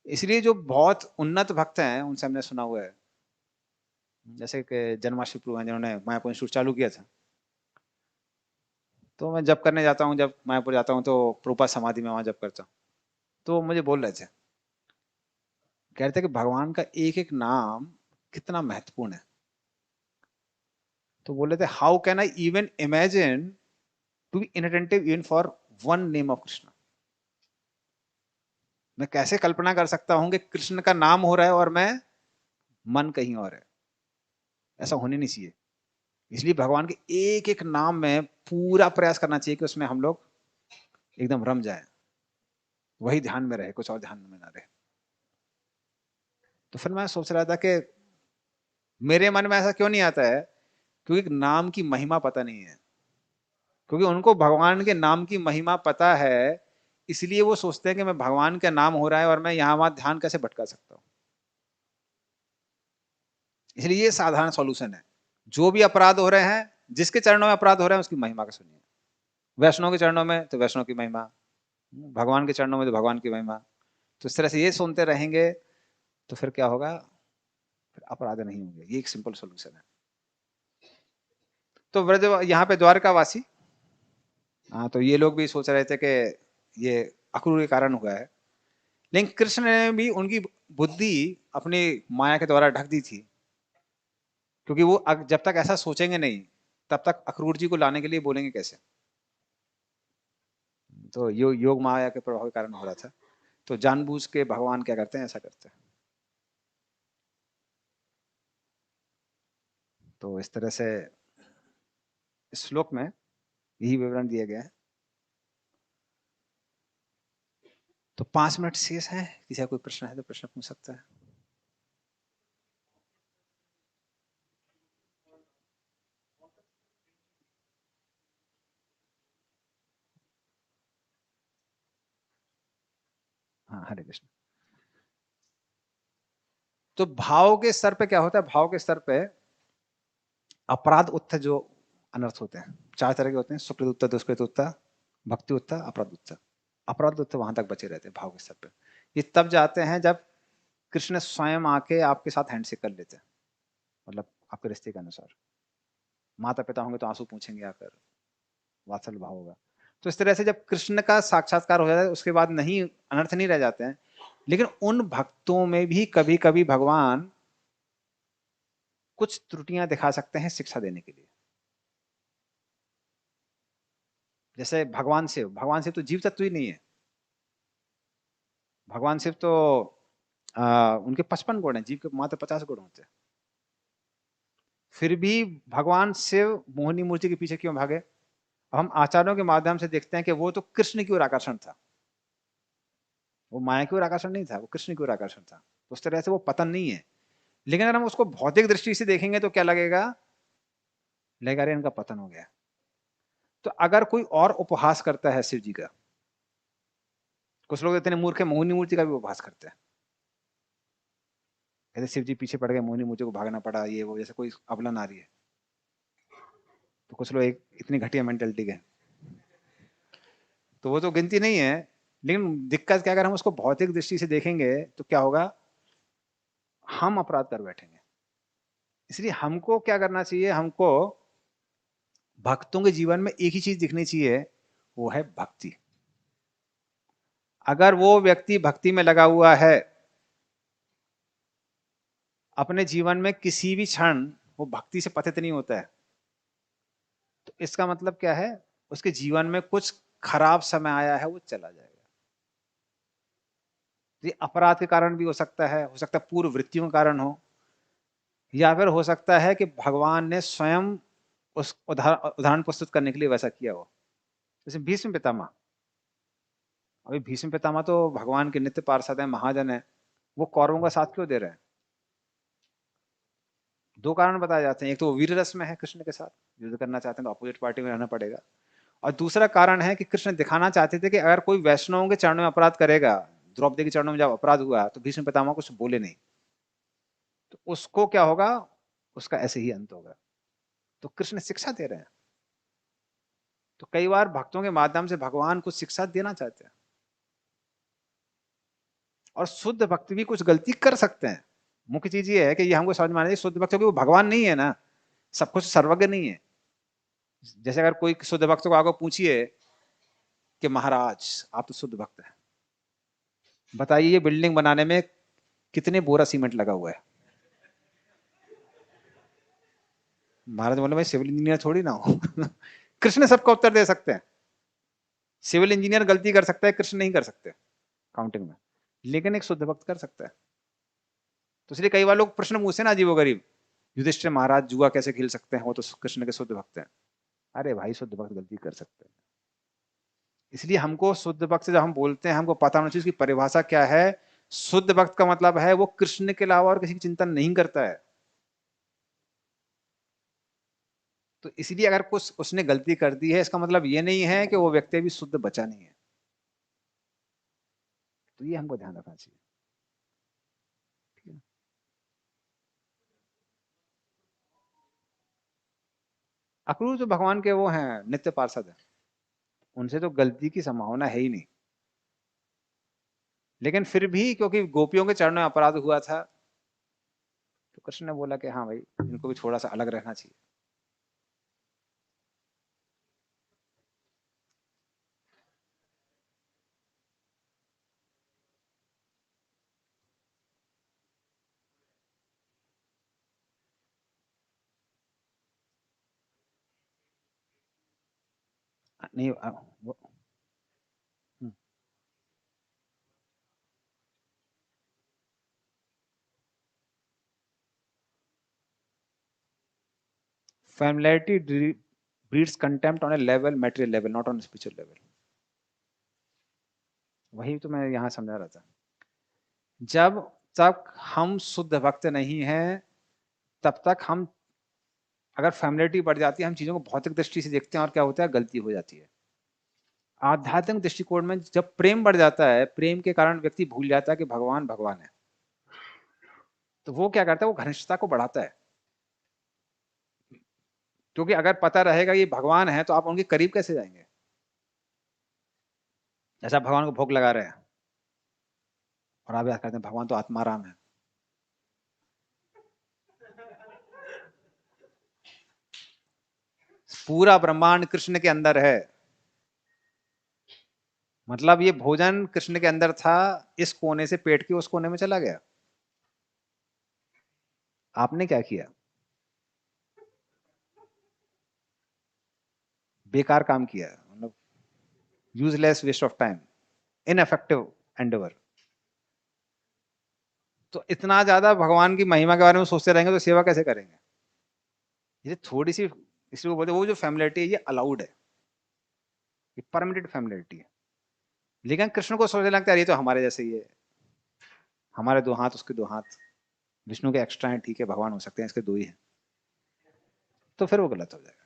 इसलिए जो बहुत उन्नत भक्त हैं उनसे हमने सुना हुआ है, जैसे कि जन्माष्टमी प्रभु हैं जिन्होंने मायापुर इंस्टीट्यूट चालू किया था, तो मैं जप करने जाता हूँ, जब मायापुर जाता हूँ तो प्रभुपाद समाधि में वहाँ जप करता हूँ। तो मुझे बोल रहे थे, कह रहे थे कि भगवान का एक एक नाम कितना महत्वपूर्ण है। तो बोल रहे थे, how can I even imagine to be inattentive even for one name of Krishna. मैं कैसे कल्पना कर सकता हूं कि कृष्ण का नाम हो रहा है और मैं मन कहीं और है। ऐसा होने नहीं चाहिए। इसलिए भगवान के एक एक नाम में पूरा प्रयास करना चाहिए कि उसमें हम लोग एकदम रम जाए, वही ध्यान में रहे, कुछ और ध्यान में ना रहे। तो फिर मैं सोच रहा था कि मेरे मन में ऐसा क्यों नहीं आता है, क्योंकि नाम की महिमा पता नहीं है। क्योंकि उनको भगवान के नाम की महिमा पता है, इसलिए वो सोचते हैं कि मैं भगवान का नाम हो रहा है और मैं यहां वहां ध्यान कैसे भटका सकता हूं। इसलिए ये साधारण सॉल्यूशन है। जो भी अपराध हो रहे हैं, जिसके चरणों में अपराध हो रहे हैं उसकी महिमा का सुनिए। वैष्णव के चरणों में तो वैष्णव की महिमा, भगवान के चरणों में तो भगवान की महिमा। तो इस तरह से ये सुनते रहेंगे तो फिर क्या होगा, फिर अपराध नहीं होंगे। ये एक सिंपल सोल्यूशन है। तो व्रज यहाँ पे द्वारका वासी, हाँ, तो ये लोग भी सोच रहे थे कि ये अक्रूर के कारण हुआ है। लेकिन कृष्ण ने भी उनकी बुद्धि अपनी माया के द्वारा ढक दी थी। क्योंकि वो जब तक ऐसा सोचेंगे नहीं, तब तक अक्रूर जी को लाने के लिए बोलेंगे कैसे। तो योग माया के प्रभाव के कारण हो रहा था। तो जानबूझ के भगवान क्या करते हैं, ऐसा करते हैं। तो इस तरह से इस श्लोक में यही विवरण दिया गया है। तो 5 मिनट शेष है, किसी का कोई प्रश्न है तो प्रश्न पूछ सकता है। हाँ, हरे कृष्ण। तो भाव के स्तर पे क्या होता है, भाव के स्तर पे अपराध उत्थ जो अनर्थ होते हैं, 4 तरह के होते हैं, सुकृत उत्तर, दुष्कृत उत्तर, भक्ति उत्तर, अपराध उत्तर। अपराध उत्तर वहां तक बचे रहते हैं भाव के स्तर पे। ये तब जाते हैं जब कृष्ण स्वयं आके आपके साथ हैंडशेक कर लेते हैं, मतलब आपके रिश्ते के अनुसार। माता पिता होंगे तो आंसू पूछेंगे आकर, वात्सल्य भाव होगा। तो इस तरह से जब कृष्ण का साक्षात्कार हो जाता है उसके बाद नहीं, अनर्थ नहीं रह जाते हैं। लेकिन उन भक्तों में भी कभी कभी भगवान कुछ त्रुटियां दिखा सकते हैं शिक्षा देने के लिए। जैसे भगवान शिव तो जीव तत्व ही नहीं है। भगवान शिव तो उनके 55 गुण हैं, जीव के मात्र 50 गुण होते हैं। फिर भी भगवान शिव मोहिनी मूर्ति के पीछे क्यों भागे। हम आचार्यों के माध्यम से देखते हैं कि वो तो कृष्ण की ओर आकर्षण था, वो माया की ओर आकर्षण नहीं था, वो कृष्ण की ओर आकर्षण था। तो उस तरह से वो पतन नहीं है। लेकिन अगर हम उसको भौतिक दृष्टि से देखेंगे तो क्या लगेगा, लगेगा अरे इनका पतन हो गया। तो अगर कोई और उपहास करता है शिव जी का, कुछ लोग इतने मूर्ख है मोहिनी मूर्ति का भी उपहास करते हैं, कहते शिव जी पीछे पड़ गए, मोहिनी मूर्ति को भागना पड़ा, ये वो, जैसे कोई अबला नारी है। तो कुछ लोग एक इतनी घटिया मेंटेलिटी के, तो वो तो गिनती नहीं है। लेकिन दिक्कत क्या, अगर हम उसको भौतिक दृष्टि से देखेंगे तो क्या होगा, हम अपराध कर बैठेंगे। इसलिए हमको क्या करना चाहिए, हमको भक्तों के जीवन में एक ही चीज दिखनी चाहिए, वो है भक्ति। अगर वो व्यक्ति भक्ति में लगा हुआ है, अपने जीवन में किसी भी क्षण वो भक्ति से पतित नहीं होता है, तो इसका मतलब क्या है, उसके जीवन में कुछ खराब समय आया है, वो चला जाएगा। ये अपराध के कारण भी हो सकता है पूर्व वृत्तियों के कारण हो, या फिर हो सकता है कि भगवान ने स्वयं उस उदाहरण प्रस्तुत करने के लिए वैसा किया हो। जैसे भीष्म पितामह, अभी भीष्म पितामह तो भगवान के नित्य पार्षद है, महाजन है, वो कौरवों का साथ क्यों दे रहे हैं। 2 कारण बताए जाते हैं, एक तो वो वीर रस में है, कृष्ण के साथ युद्ध करना चाहते हैं तो अपोजिट पार्टी में रहना पड़ेगा। और दूसरा कारण है कि कृष्ण दिखाना चाहते थे कि अगर कोई वैष्णवों के चरणों में अपराध करेगा, द्रौपदी के चरणों में जब अपराध हुआ तो भीष्म पितामह कुछ बोले नहीं, तो उसको क्या होगा, उसका ऐसे ही अंत होगा। तो कृष्ण शिक्षा दे रहे हैं। तो कई बार भक्तों के माध्यम से भगवान कुछ शिक्षा देना चाहते हैं, और शुद्ध भक्त भी कुछ गलती कर सकते हैं। मुख्य चीज ये है कि ये हमको समझ में आना चाहिए, शुद्ध भक्त, क्योंकि वो भगवान नहीं है ना, सब कुछ सर्वज्ञ नहीं है। जैसे अगर कोई शुद्ध भक्त को आगे पूछिए कि महाराज आप तो शुद्ध भक्त हैं, बताइए ये बिल्डिंग बनाने में कितने बोरा सीमेंट लगा हुआ है? महाराज बोले भाई सिविल इंजीनियर थोड़ी ना हो। कृष्ण सबका उत्तर दे सकते हैं। सिविल इंजीनियर गलती कर सकता है, कृष्ण नहीं कर सकते काउंटिंग में, लेकिन एक शुद्ध भक्त कर सकता है। तो इसलिए कई बार लोग प्रश्न पूछते हैं ना अजीबो गरीब, युधिष्ठिर महाराज जुआ कैसे खेल सकते हैं, वो तो कृष्ण के शुद्ध भक्त हैं। अरे भाई शुद्ध भक्त गलती कर सकते हैं। इसलिए हमको शुद्ध भक्त से जब हम बोलते हैं हमको पता होना चाहिए उसकी परिभाषा क्या है। शुद्ध भक्त का मतलब है वो कृष्ण के अलावा और किसी की चिंतन नहीं करता है। तो इसलिए अगर कुछ उसने गलती कर दी है, इसका मतलब ये नहीं है कि वो व्यक्ति भी शुद्ध बचा नहीं है। तो ये हमको ध्यान रखना चाहिए। अक्रूर जो भगवान के वो हैं नित्य पार्षद है, उनसे तो गलती की संभावना है ही नहीं। लेकिन फिर भी क्योंकि गोपियों के चरणों में अपराध हुआ था, तो कृष्ण ने बोला कि हाँ भाई इनको भी थोड़ा सा अलग रहना चाहिए। नहीं familiarity breeds contempt on a level, material level, not on a spiritual level. वही तो मैं यहाँ समझा रहा था। जब तक हम शुद्ध भक्त नहीं हैं, तब तक हम, अगर फैमिलिटी बढ़ जाती है, हम चीजों को भौतिक दृष्टि से देखते हैं और क्या होता है, गलती हो जाती है। आध्यात्मिक दृष्टिकोण में जब प्रेम बढ़ जाता है, प्रेम के कारण व्यक्ति भूल जाता है कि भगवान भगवान है, तो वो क्या करता है, वो घनिष्ठता को बढ़ाता है। क्योंकि अगर पता रहेगा ये भगवान है तो आप उनके करीब कैसे जाएंगे। जैसा भगवान को भोग लगा रहे हैं और आप याद करते हैं भगवान तो आत्माराम है। पूरा ब्रह्मांड कृष्ण के अंदर है, मतलब ये भोजन कृष्ण के अंदर था, इस कोने से पेट के उस कोने में चला गया। आपने क्या किया, बेकार काम किया, मतलब useless waste of time, ineffective endeavour. तो इतना ज्यादा भगवान की महिमा के बारे में सोचते रहेंगे तो सेवा कैसे करेंगे। ये थोड़ी सी, इसलिए वो बोलते वो जो फैमिलिटी है ये अलाउड है, ये परमिटेड फैमिलिटी है। लेकिन कृष्ण को सोचने लगता है ये तो हमारे जैसे ही है, हमारे दो हाथ उसके दो हाथ, विष्णु के एक्स्ट्रा हैं, ठीक है भगवान हो सकते हैं इसके दो ही हैं, तो फिर वो गलत हो जाएगा।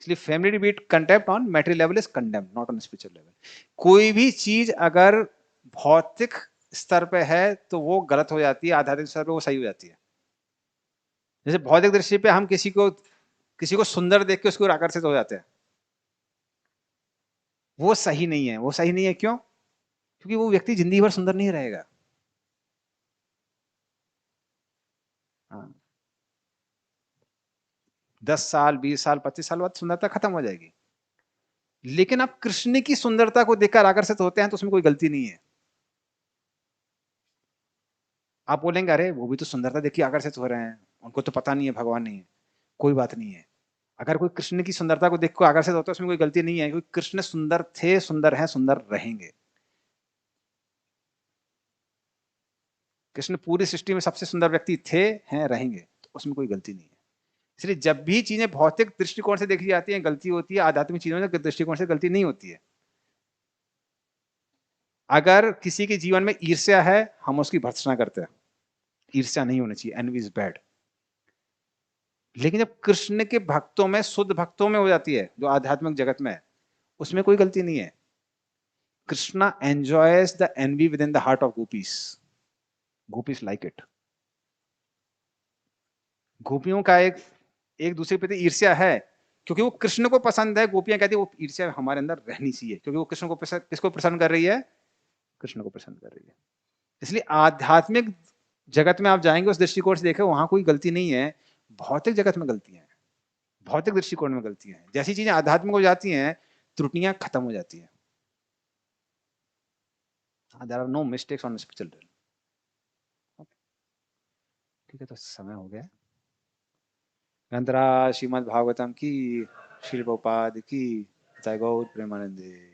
इसलिए family beat contempt on material level is condemned, not on spiritual level. कोई भी चीज अगर भौतिक स्तर पे है तो वो गलत हो जाती है, आध्यात्मिक स्तर पे वो सही हो जाती है। जैसे भौतिक दृष्टि पे हम किसी को सुंदर देख के उसकी ओर आकर्षित हो जाते हैं, वो सही नहीं है। वो सही नहीं है क्यों? क्योंकि वो व्यक्ति जिंदगी भर सुंदर नहीं रहेगा। हाँ, 10 साल 20 साल 25 साल बाद सुंदरता खत्म हो जाएगी। लेकिन आप कृष्ण की सुंदरता को देखकर आकर्षित होते हैं तो उसमें कोई गलती नहीं है। आप बोलेंगे अरे वो भी तो सुंदरता देखिए आकर्षित हो रहे हैं, उनको तो पता नहीं है भगवान नहीं है। कोई बात नहीं है, अगर कोई कृष्ण की सुंदरता को देख कर आकर्षित होता है उसमें कोई गलती नहीं है, क्योंकि कृष्ण सुंदर थे, सुंदर हैं, सुंदर रहेंगे। कृष्ण पूरी सृष्टि में सबसे सुंदर व्यक्ति थे, हैं, रहेंगे, तो उसमें कोई गलती नहीं है। इसलिए जब भी चीजें भौतिक दृष्टिकोण से देखी जाती हैं गलती होती है, आध्यात्मिक चीजों में दृष्टिकोण से गलती नहीं होती है। अगर किसी के जीवन में ईर्ष्या है, हम उसकी भर्त्सना करते हैं, ईर्ष्या नहीं होनी चाहिए, एनवी इज बैड। लेकिन जब कृष्ण के भक्तों में, शुद्ध भक्तों में हो जाती है, जो आध्यात्मिक जगत में है, उसमें कोई गलती नहीं है। Krishna enjoys the envy within the heart of gopis, gopis like it. गोपियों का एक एक दूसरे के प्रति ईर्ष्या है, क्योंकि वो कृष्ण को पसंद है। गोपियां कहती है वो ईर्ष्या हमारे अंदर रहनी चाहिए, क्योंकि वो कृष्ण को किसको पसंद कर रही है, कृष्ण को पसंद कर रही है। इसलिए आध्यात्मिक जगत में आप जाएंगे उस दृष्टिकोण से देखें, वहां कोई गलती नहीं है, भौतिक जगत में गलतियां हैं। भौतिक दृष्टिकोण में गलतियां हैं। जैसी चीजें आध्यात्मिक हो जाती हैं, त्रुटियां खत्म हो जाती हैं। There are no mistakes on spiritual realm। ठीक है, तो समय हो गया। ग्रंथराज श्रीमद् भागवतम की, श्री प्रभुपाद की, जय गौर प्रेमानंदे।